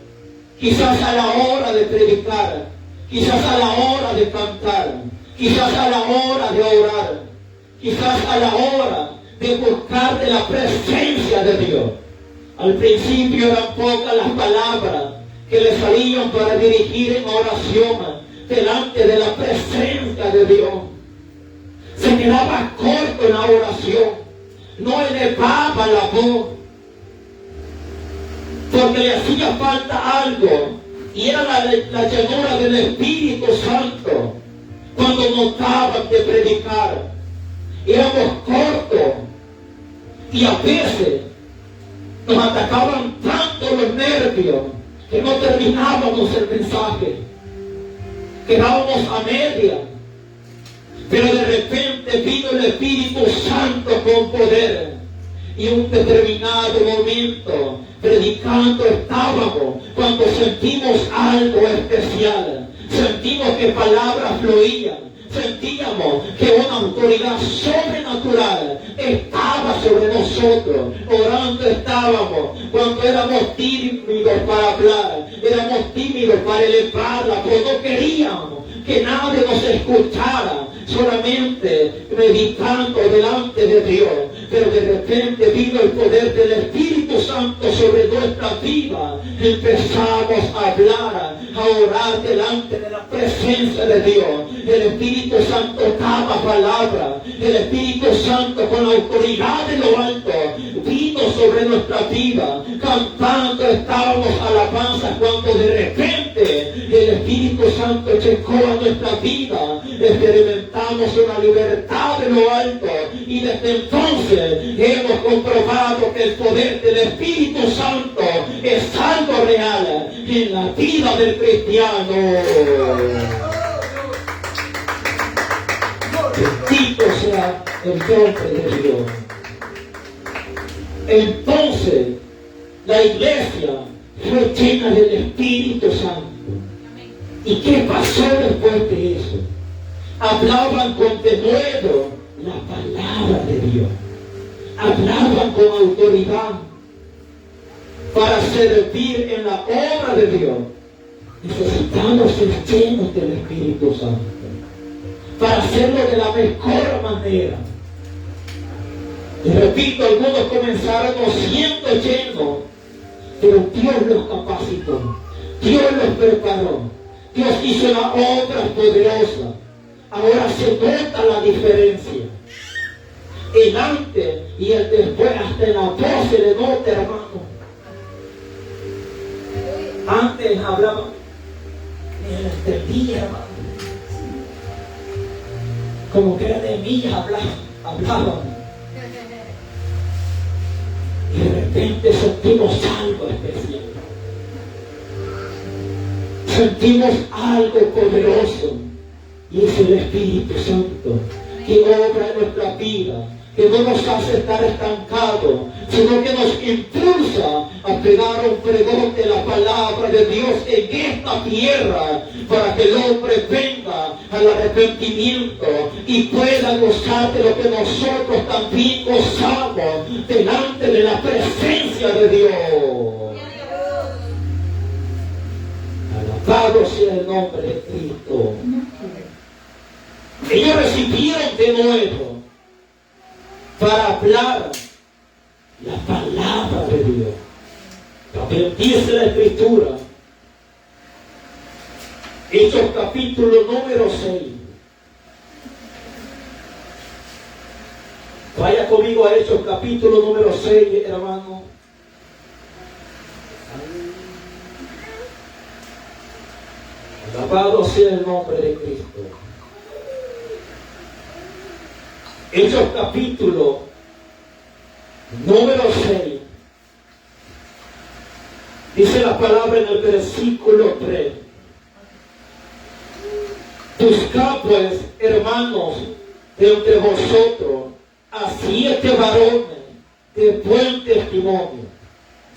quizás a la hora de predicar, quizás a la hora de cantar, quizás a la hora de orar, quizás a la hora de buscar de la presencia de Dios. Al principio eran pocas las palabras que le salían para dirigir en oración delante de la presencia de Dios. Se quedaba corto en la oración, no elevaba la voz, porque le hacía falta algo, y era la llenura del Espíritu Santo. Cuando notaban de predicar, éramos cortos, y a veces nos atacaban tanto los nervios que no terminábamos el mensaje, quedábamos a media. Pero de repente vino el Espíritu Santo con poder, y un determinado momento predicando estábamos, cuando sentimos algo especial, sentimos que palabras fluían, sentíamos que una autoridad sobrenatural estaba sobre nosotros. Orando estábamos, cuando éramos tímidos para hablar, éramos tímidos para elevarla, pero no queríamos que nadie nos escuchara, solamente meditando delante de Dios. Pero de repente vino el poder del Espíritu Santo sobre nuestra vida. Empezamos a hablar, a orar delante de la presencia de Dios. El Espíritu Santo daba palabra. El Espíritu Santo, con la autoridad de lo alto, vino sobre nuestra vida. Cantando estábamos alabanzas, cuando de repente el Espíritu Santo llegó a nuestra vida. Experimentamos una libertad de lo alto, y desde entonces hemos comprobado que el poder del Espíritu Santo es algo real en la vida del cristiano. Bendito sea el nombre de Dios. Entonces la iglesia fue llena del Espíritu Santo. ¿Y qué pasó después de eso? Hablaban con denuedo la palabra de Dios. Hablaban con autoridad. Para servir en la obra de Dios necesitamos ser llenos del Espíritu Santo, para hacerlo de la mejor manera. Y repito, algunos comenzaron siendo llenos, pero Dios los capacitó, Dios los preparó, Dios hizo una obra poderosa. Ahora se nota la diferencia. El antes y el después, hasta en la voz se le nota, hermano. Antes hablaba, ni entendía, hermano. Como que era de mí hablaban. Y de repente sentimos algo especial. Sentimos algo poderoso. Y es el Espíritu Santo que obra en nuestra vida, que no nos hace estar estancados, sino que nos impulsa a pegar un pregón de la palabra de Dios en esta tierra, para que el hombre venga al arrepentimiento y pueda gozar de lo que nosotros también gozamos delante de la presencia de Dios. Alabado sea el nombre de Cristo. Ellos recibieron de nuevo para hablar la palabra de Dios. También dice la Escritura, Hechos capítulo número 6. Vaya conmigo a Hechos capítulo número 6, hermano. Alabado sea el nombre de Cristo. Hechos capítulo número 6. Dice la palabra en el versículo 3. Buscad pues, hermanos, de entre vosotros a 7 varones de buen testimonio,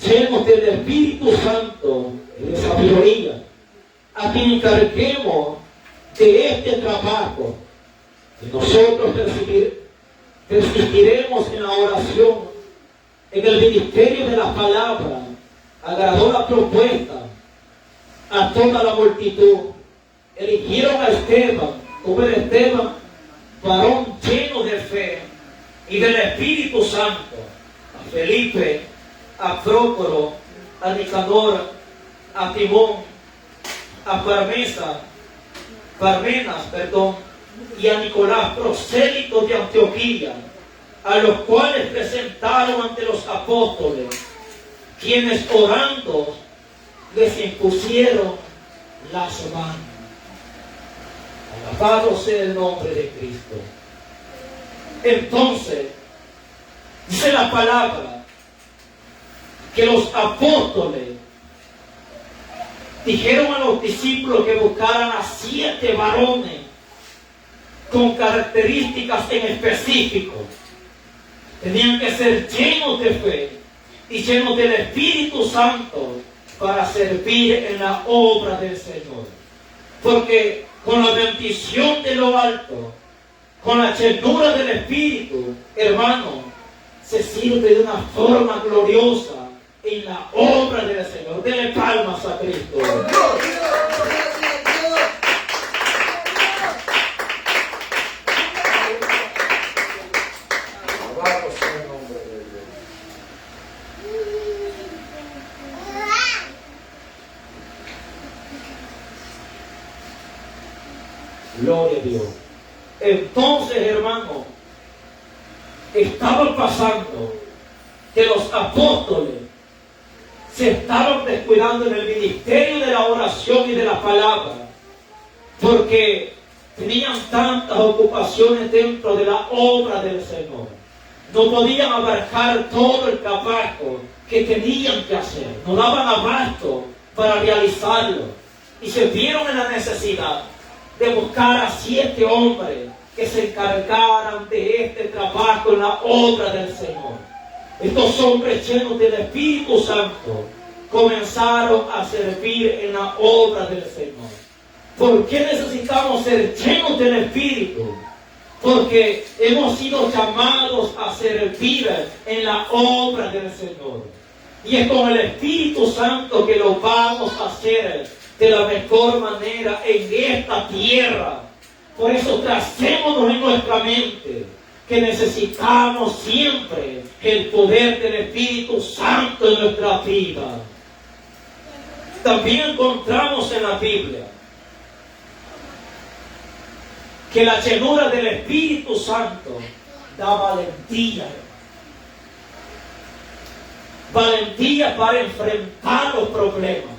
llenos del Espíritu Santo y de sabiduría, a quien encarguemos de este trabajo. Y nosotros persistiremos en la oración, en el ministerio de la palabra. Agradó la propuesta a toda la multitud. Eligieron a Esteban, como era Esteban, varón lleno de fe y del Espíritu Santo, a Felipe, a Prócoro, a Nicanor, a Timón, a Parmenas, y a Nicolás, prosélito de Antioquía, a los cuales presentaron ante los apóstoles, quienes orando les impusieron las manos. Alabado sea el nombre de Cristo. Entonces, dice la palabra que los apóstoles dijeron a los discípulos que buscaran a 7 varones con características en específico. Tenían que ser llenos de fe y llenos del Espíritu Santo para servir en la obra del Señor. Porque con la bendición de lo alto, con la llenura del Espíritu, hermano, se sirve de una forma gloriosa en la obra del Señor. Dele palmas a Cristo. Gloria a Dios. Entonces, hermano, estaba pasando que los apóstoles se estaban descuidando en el ministerio de la oración y de la palabra, porque tenían tantas ocupaciones dentro de la obra del Señor. No podían abarcar todo el trabajo que tenían que hacer. No daban abasto para realizarlo. Y se vieron en la necesidad de buscar a 7 hombres que se encargaran de este trabajo en la obra del Señor. Estos hombres llenos del Espíritu Santo comenzaron a servir en la obra del Señor. ¿Por qué necesitamos ser llenos del Espíritu? Porque hemos sido llamados a servir en la obra del Señor. Y es con el Espíritu Santo que lo vamos a hacer de la mejor manera en esta tierra. Por eso tracémonos en nuestra mente que necesitamos siempre el poder del Espíritu Santo en nuestra vida. También encontramos en la Biblia que la llenura del Espíritu Santo da valentía. Valentía para enfrentar los problemas.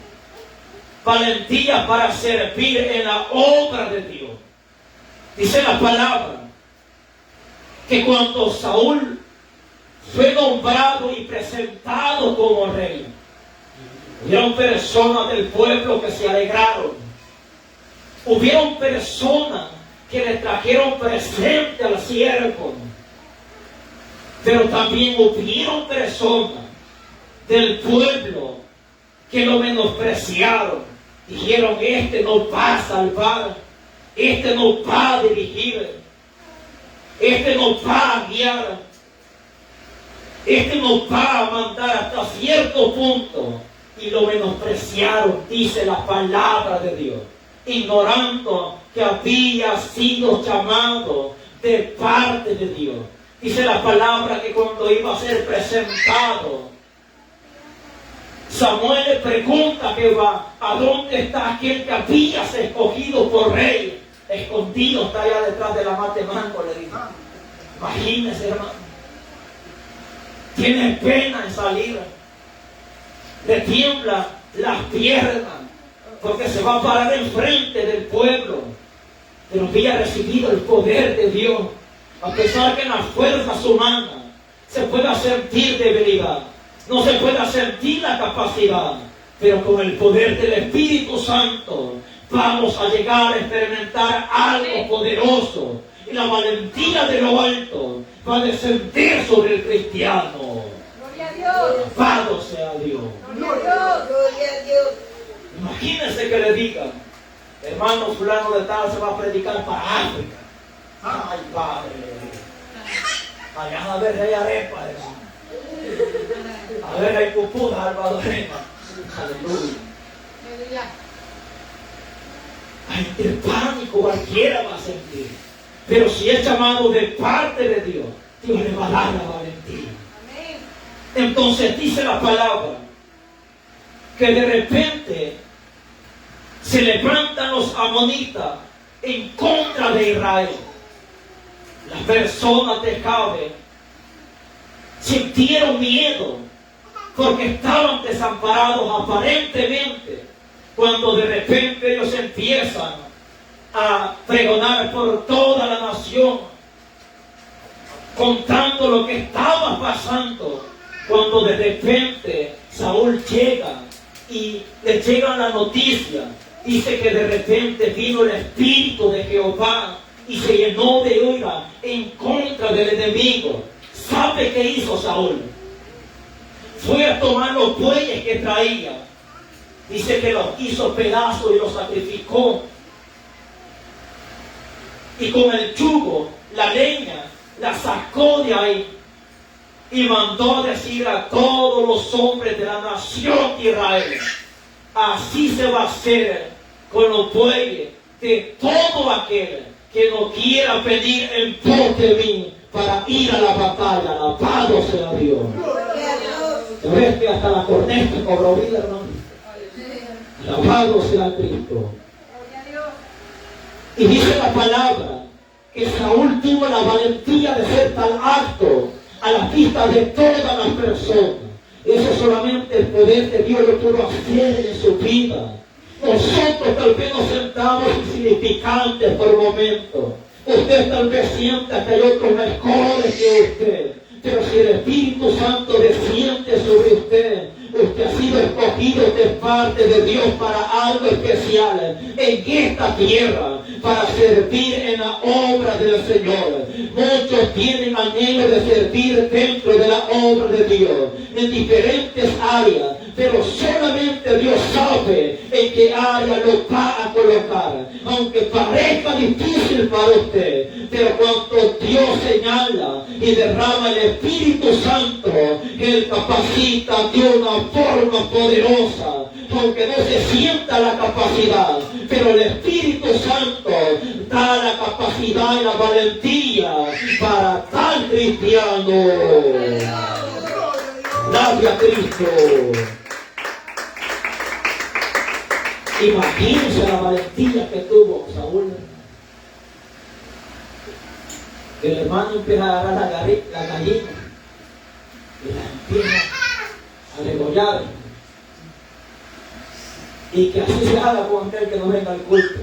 Valentía para servir en la obra de Dios. Dice la palabra que cuando Saúl fue nombrado y presentado como rey, hubieron personas del pueblo que se alegraron. Hubieron personas que le trajeron presente al siervo. Pero también hubieron personas del pueblo que lo menospreciaron. Dijeron, este no va a salvar, este no va a dirigir, este no va a guiar, este no va a mandar hasta cierto punto. Y lo menospreciaron, dice la palabra de Dios, ignorando que había sido llamado de parte de Dios. Dice la palabra que cuando iba a ser presentado, Samuel le pregunta a Jehová, ¿a dónde está aquel que habías escogido por rey? Escondido está allá detrás de la mata de mango, le dijo. Imagínese, hermano. Tiene pena en salir. Le tiembla las piernas porque se va a parar enfrente del pueblo. Pero había recibido el poder de Dios. A pesar que en las fuerzas humanas se pueda sentir debilidad, no se pueda sentir la capacidad, pero con el poder del Espíritu Santo vamos a llegar a experimentar algo poderoso. Y la valentía de lo alto va a descender sobre el cristiano. Gloria a Dios. Alabado sea Dios. Gloria a Dios. Gloria a Dios. Imagínense que le digan, hermano fulano de tal se va a predicar para África. Ay, Padre. Allá a ver, hay arepa, hermano. A ver, hay pupuda salvadoreña. Aleluya. Ay, el pánico cualquiera va a sentir. Pero si es llamado de parte de Dios, Dios le va a dar la valentía. Amén. Entonces dice la palabra que de repente se levantan los amonitas en contra de Israel. Las personas de Jabe sintieron miedo porque estaban desamparados aparentemente, cuando de repente ellos empiezan a pregonar por toda la nación, contando lo que estaba pasando, cuando de repente Saúl llega y le llega la noticia. Dice que de repente vino el Espíritu de Jehová y se llenó de ira en contra del enemigo. ¿Sabe qué hizo Saúl? Fue a tomar los bueyes que traía. Dice que los hizo pedazos y los sacrificó. Y con el yugo, la leña, la sacó de ahí. y mandó a decir a todos los hombres de la nación de Israel: así se va a hacer con los bueyes de todo aquel que no quiera venir en pos de mí para ir a la batalla. Alabado sea Dios. ¿Ves que hasta la corneta cobró vida, hermano? Alabado sea Cristo. Y dice la palabra que Saúl tuvo la valentía de ser tan alto a la vista de todas las personas. Eso solamente el poder de Dios lo pudo hacer en su vida. Nosotros tal vez nos sentamos insignificantes por momentos. Usted tal vez sienta que hay otros mejores que usted. Pero si el Espíritu Santo desciende sobre usted, usted ha sido escogido de parte de Dios para algo especial en esta tierra, para servir en la obra del Señor. Muchos tienen anhelo de servir dentro de la obra de Dios, en diferentes áreas, pero solamente Dios sabe en qué área lo va a colocar. Aunque parezca difícil para usted, pero cuando Dios señala y derrama el Espíritu Santo, Él capacita de una forma poderosa. Aunque no se sienta la capacidad, pero el Espíritu Santo da la capacidad y la valentía para tal cristiano. Gloria a Cristo. Imagínense la valentía que tuvo Saúl. El hermano empieza a agarrar la gallina y la empieza a degollar. Y que así se haga con aquel que no venga al culto.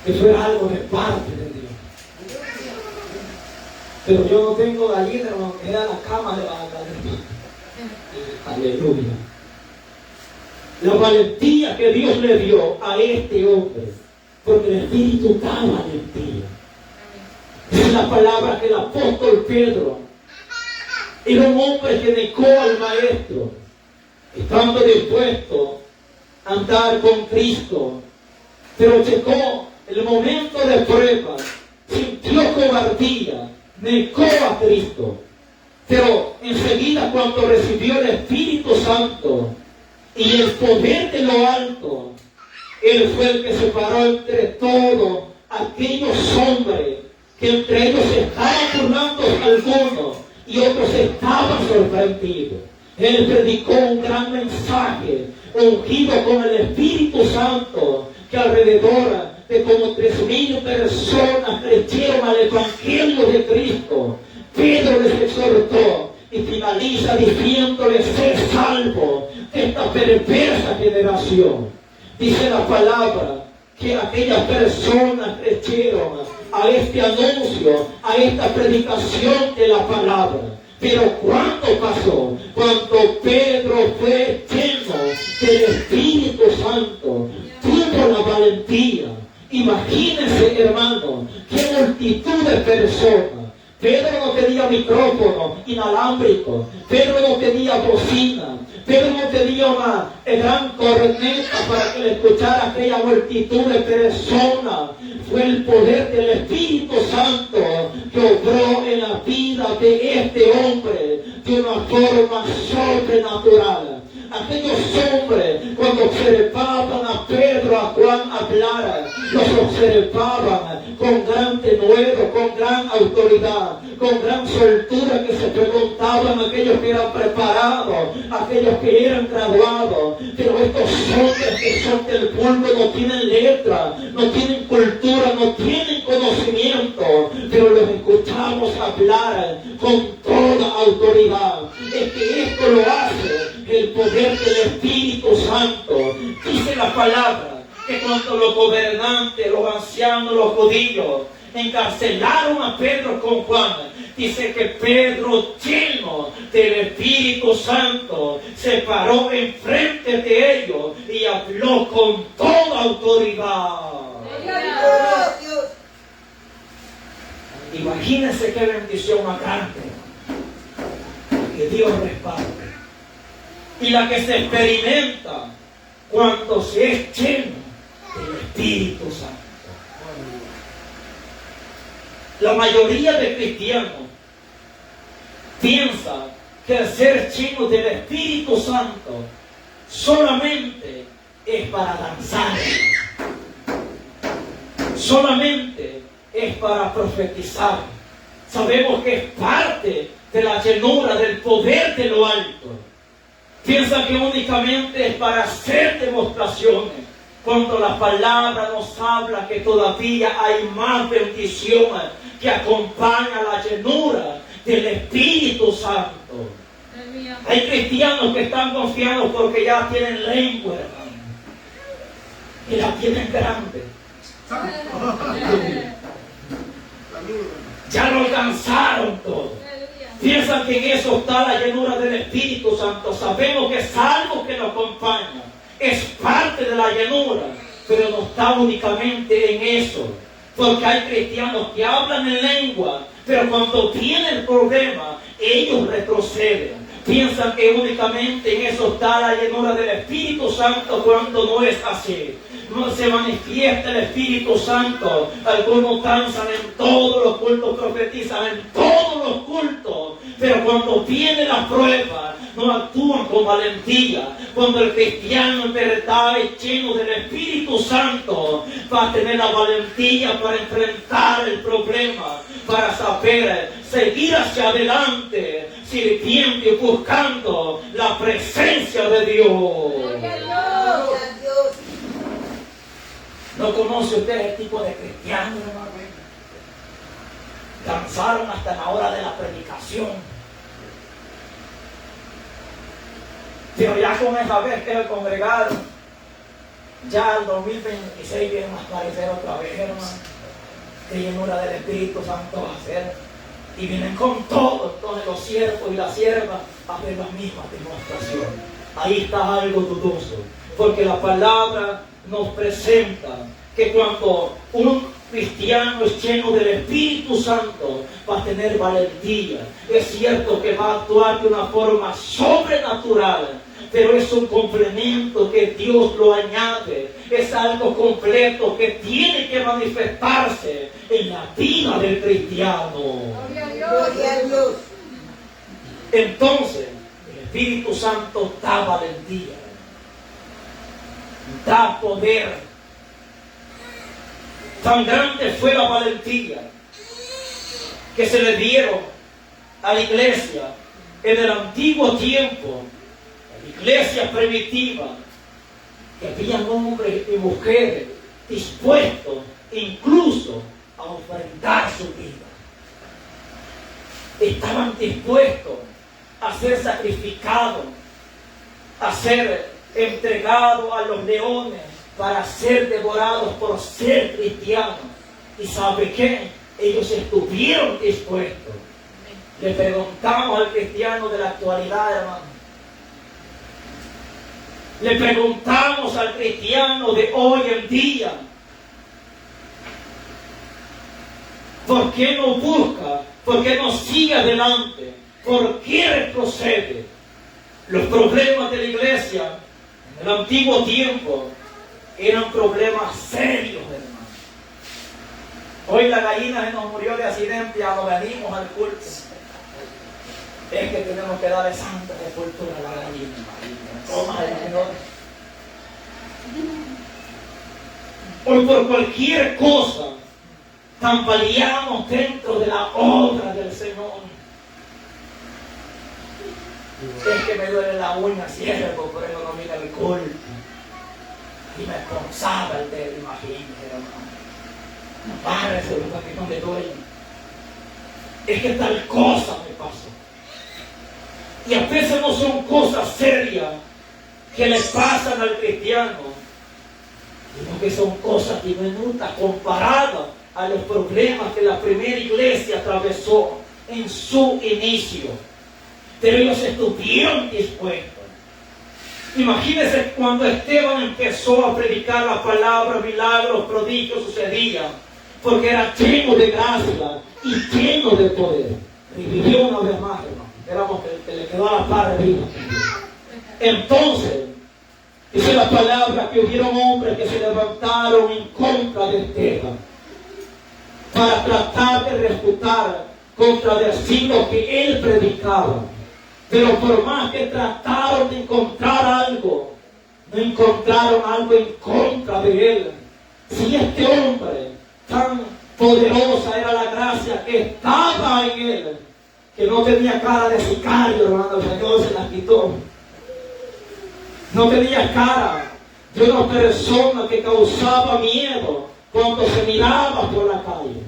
Eso era algo de parte de Dios. Pero yo no tengo gallina, aunque era la cama de la gallina. Aleluya. La valentía que Dios le dio a este hombre, porque el Espíritu da valentía. Es la palabra que el apóstol Pedro era un hombre que negó al Maestro, estando dispuesto a andar con Cristo, pero llegó el momento de prueba, sintió cobardía, negó a Cristo, pero enseguida cuando recibió el Espíritu Santo y el poder de lo alto, Él fue el que separó entre todos aquellos hombres que entre ellos estaban burlando algunos y otros estaban sorprendidos. Él predicó un gran mensaje, ungido con el Espíritu Santo, que alrededor de como 3,000 personas creyeron al Evangelio de Cristo. Pedro les exhortó y finaliza diciéndoles: sé salvo de esta perversa generación. Dice la palabra que aquellas personas creyeron a este anuncio, a esta predicación de la palabra. Pero ¿cuándo pasó? Cuando Pedro fue lleno del Espíritu Santo, tuvo la valentía. Imagínense, hermano, qué multitud de personas. Pedro no tenía micrófono inalámbrico, Pedro no tenía bocina, Pedro no tenía una gran corneta para que le escuchara aquella multitud de personas. Fue el poder del Espíritu Santo que obró en la vida de este hombre de una forma sobrenatural. Aquellos hombres, cuando observaban a Pedro, a Juan hablar, los observaban con gran denuedo, con gran autoridad, con gran soltura, que se preguntaban aquellos que eran preparados, aquellos que eran graduados. Pero estos hombres que son del pueblo no tienen letra, no tienen cultura, no tienen conocimiento, pero los escuchamos hablar con toda autoridad. Es que esto lo hace el poder del Espíritu Santo. Dice la palabra que cuando los gobernantes, los ancianos, los judíos encarcelaron a Pedro con Juan, dice que Pedro, lleno del Espíritu Santo, se paró enfrente de ellos y habló con toda autoridad. Imagínense qué bendición más grande que Dios respalde. Y la que se experimenta cuando se es lleno del Espíritu Santo. La mayoría de cristianos piensa que el ser lleno del Espíritu Santo solamente es para danzar, solamente es para profetizar. Sabemos que es parte de la llenura del poder de lo alto. Piensa que únicamente es para hacer demostraciones, cuando la palabra nos habla que todavía hay más bendiciones que acompaña la llenura del Espíritu Santo. Hay cristianos que están confiados porque ya tienen lengua, hermano, y la tienen grande. Ya lo alcanzaron todo. Piensan que en eso está la llenura del Espíritu Santo. Sabemos que es algo que nos acompaña, es parte de la llenura, pero no está únicamente en eso. Porque hay cristianos que hablan en lengua, pero cuando viene el problema, ellos retroceden. Piensan que únicamente en eso está la llenura del Espíritu Santo, cuando no es así. No se manifiesta el Espíritu Santo. Algunos danzan en todos los cultos, profetizan en todos los cultos, pero cuando viene la prueba, no actúan con valentía. Cuando el cristiano en verdad es lleno del Espíritu Santo, va a tener la valentía para enfrentar el problema, para saber seguir hacia adelante, sirviendo y buscando la presencia de Dios. Gloria a Dios. ¿No conoce usted el tipo de cristiano, hermano? Danzaron hasta la hora de la predicación. Pero ya con esa vez que se congregaron, ya el 2026 vienen a aparecer otra vez, hermano. Que llenura del Espíritu Santo va a ser. Y vienen con todo, entonces los siervos y las siervas a hacer las mismas demostraciones. Ahí está algo dudoso, porque la palabra nos presenta que cuando un cristiano es lleno del Espíritu Santo, va a tener valentía. Es cierto que va a actuar de una forma sobrenatural, pero es un complemento que Dios lo añade. Es algo completo que tiene que manifestarse en la vida del cristiano. Gloria a Dios. Entonces, el Espíritu Santo da valentía, da poder. Tan grande fue la valentía que se le dieron a la iglesia en el antiguo tiempo, la iglesia primitiva, que habían hombres y mujeres dispuestos incluso a ofrendar su vida. Estaban dispuestos a ser sacrificados, a ser entregados a los leones para ser devorados por ser cristianos. ¿Y sabe qué? Ellos estuvieron dispuestos. Le preguntamos al cristiano de la actualidad, hermano. Le preguntamos al cristiano de hoy en día, ¿por qué no busca? ¿Por qué no sigue adelante? ¿Por qué retrocede? Los problemas de la iglesia en el antiguo tiempo eran problemas serios, hermano. Hoy la gallina se nos murió de accidente, ya no venimos al culto. Es que tenemos que darle santa sepultura a la gallina. Toma el Señor. Hoy por cualquier cosa tambaleamos dentro de la obra del Señor. Es que me duele la uña, siervo, por eso no mira el culto. Y me consagra el dedo, imagínese, hermano. Párese, porque que no le duele. Es que tal cosa me pasó. Y a veces no son cosas serias que le pasan al cristiano, sino que son cosas diminutas comparadas a los problemas que la primera iglesia atravesó en su inicio. Pero ellos estuvieron dispuestos. Imagínense cuando Esteban empezó a predicar la palabra, milagros, prodigios sucedían, porque era lleno de gracia y lleno de poder. Revivió una vez más, hermano. Esperamos que le quedó a la par de vida. Entonces, dice la palabra que hubieron hombres que se levantaron en contra de Esteban para tratar de refutar contradecir lo que él predicaba. Pero por más que trataron de encontrar algo, no encontraron algo en contra de él. Si este hombre, tan poderosa era la gracia que estaba en él, que no tenía cara de sicario, hermano, el Señor se la quitó. No tenía cara de una persona que causaba miedo cuando se miraba por la calle.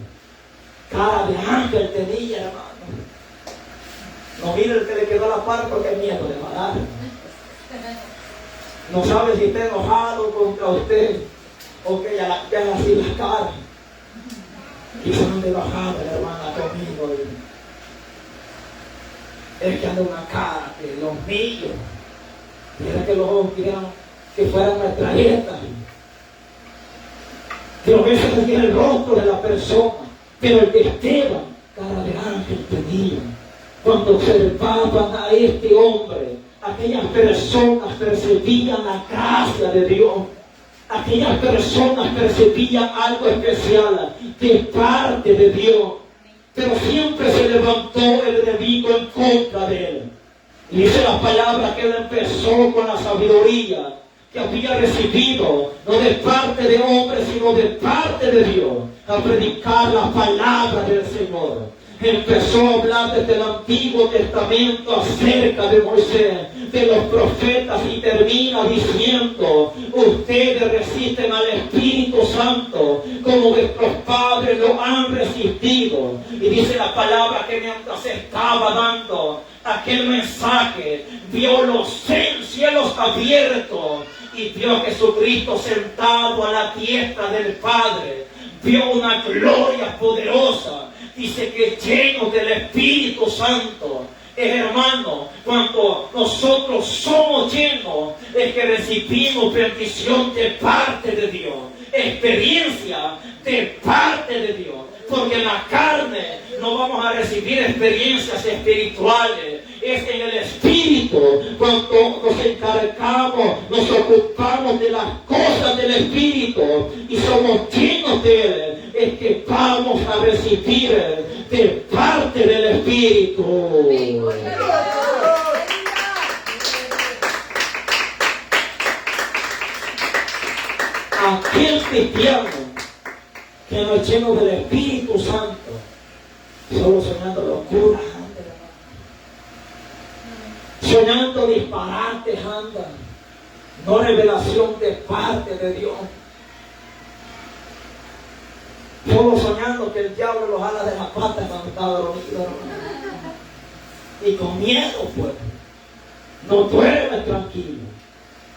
Cara de ángel tenía, hermano. No mire el que le quedó a la par porque miedo le va a dar. No sabe si está enojado contra usted o que ya haga así la cara. Y se han bajado la hermana conmigo. Es que anda una cara que los míos. Mira que los ojos querían que fueran metralletas. Que a veces tenía el rostro de la persona, pero el de Esteban, cara de ángel tenía. Cuando observaban a este hombre, aquellas personas percibían la gracia de Dios. Aquellas personas percibían algo especial de parte de Dios. Pero siempre se levantó el enemigo en contra de él. Y dice la palabra que él empezó con la sabiduría que había recibido, no de parte de hombres, sino de parte de Dios, a predicar la palabra del Señor. Empezó a hablar desde el Antiguo Testamento acerca de Moisés, de los profetas, y termina diciendo: ustedes resisten al Espíritu Santo como vuestros padres lo han resistido. Y dice la palabra que mientras estaba dando aquel mensaje, vio los cielos abiertos y vio a Jesucristo sentado a la diestra del Padre. Vio una gloria poderosa. Dice que llenos del Espíritu Santo. Hermano, cuando nosotros somos llenos, es que recibimos bendición de parte de Dios, experiencia de parte de Dios. Porque en la carne no vamos a recibir experiencias espirituales. Es en el Espíritu cuando nos encargamos, nos ocupamos de las cosas del Espíritu y somos llenos de Él. Es que vamos a recibir de parte del Espíritu. Aquel cristiano que no es lleno del Espíritu Santo, solo soñando locuras, soñando disparates, anda, no revelación de parte de Dios. Solo soñando que el diablo los jala de las patas cuando está dormido, y con miedo, pues, no duerme tranquilo,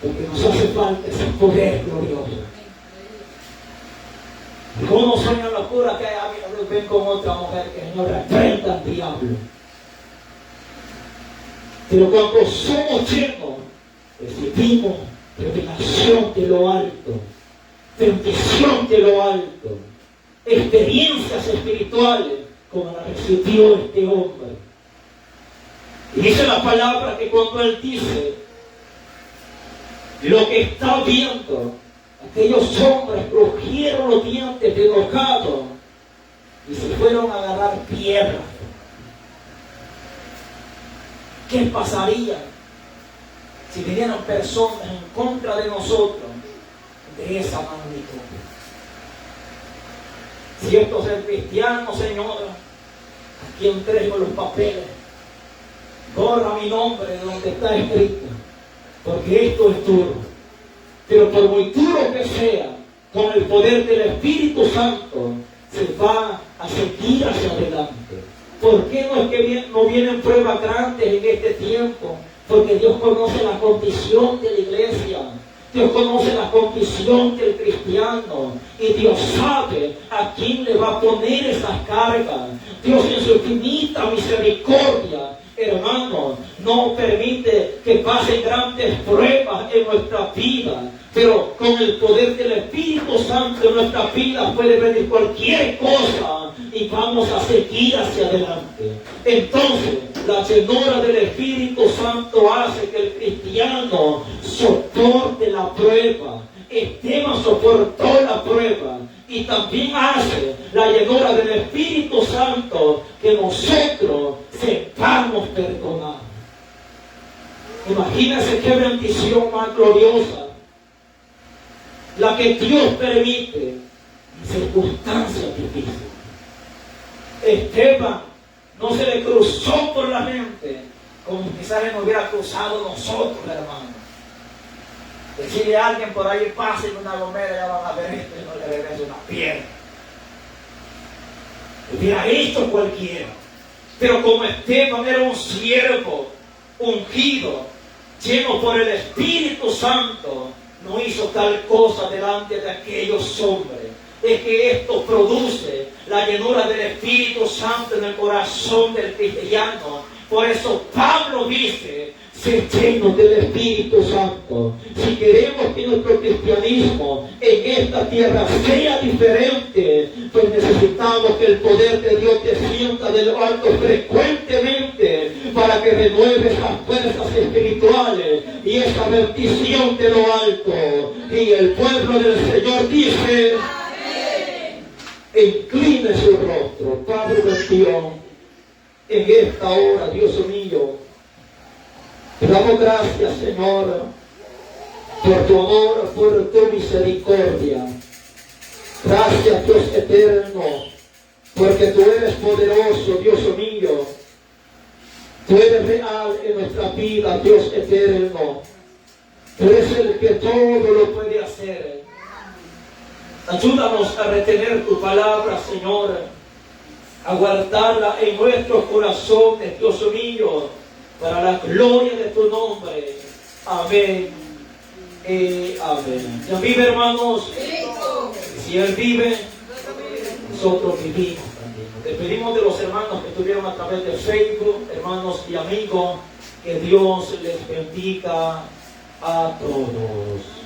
porque nos hace falta ese poder glorioso. Algunos sueñan locura que ven con otra mujer, que no reprenda al diablo. Pero cuando somos llenos, recibimos revelación de lo alto, bendición de lo alto, experiencias espirituales como la recibió este hombre. Y dice la palabra que cuando él dice lo que está viendo, aquellos hombres crujieron los dientes de enojados y se fueron a agarrar piedras. ¿Qué pasaría si vinieran personas en contra de nosotros de esa magnitud? Si esto es el cristiano, señora, aquí entrego los papeles, borra mi nombre de donde está escrito, porque esto es duro. Pero por muy duro que sea, con el poder del Espíritu Santo, se va a seguir hacia adelante. ¿Por qué no es que no vienen pruebas grandes en este tiempo? Porque Dios conoce la condición de la iglesia. Dios conoce la condición del cristiano y Dios sabe a quién le va a poner esas cargas. Dios en su infinita misericordia, hermano, no permite que pasen grandes pruebas en nuestra vida, pero con el poder del Espíritu Santo en nuestra vida puede venir cualquier cosa y vamos a seguir hacia adelante. Entonces, la llenura del Espíritu Santo hace que el cristiano soporte la prueba. Esteban soportó la prueba y también hace la llenura del Espíritu Santo que nosotros sepamos perdonar. Imagínense qué bendición más gloriosa la que Dios permite en circunstancias difíciles. Esteban no se le cruzó por la mente como quizás se nos hubiera cruzado nosotros, hermanos. Decirle a alguien por ahí, pasen una gomera, ya van a ver esto y no le regresa una piedra. Hubiera hecho cualquiera. Pero como Esteban era un siervo ungido, lleno por el Espíritu Santo, no hizo tal cosa delante de aquellos hombres. Es que esto produce la llenura del Espíritu Santo en el corazón del cristiano. Por eso Pablo dice, ser llenos del Espíritu Santo. Si queremos que nuestro cristianismo en esta tierra sea diferente, pues necesitamos que el poder de Dios descienda de lo alto frecuentemente para que renueve esas fuerzas espirituales y esa bendición de lo alto. Y el pueblo del Señor dice, incline su rostro. Padre de Dios, en esta hora, Dios mío, te damos gracias, Señor, por tu amor, por tu misericordia. Gracias, Dios eterno, porque tú eres poderoso, Dios mío. Tú eres real en nuestra vida, Dios eterno. Tú eres el que todo lo puede hacer. Ayúdanos a retener tu palabra, Señor, a guardarla en nuestros corazones, Dios mío, para la gloria de tu nombre. Amén y amén. ¿Quién vive, hermanos? Si Él vive, nosotros vivimos también. Nos despedimos de los hermanos que estuvieron a través de Facebook, hermanos y amigos. Que Dios les bendiga a todos.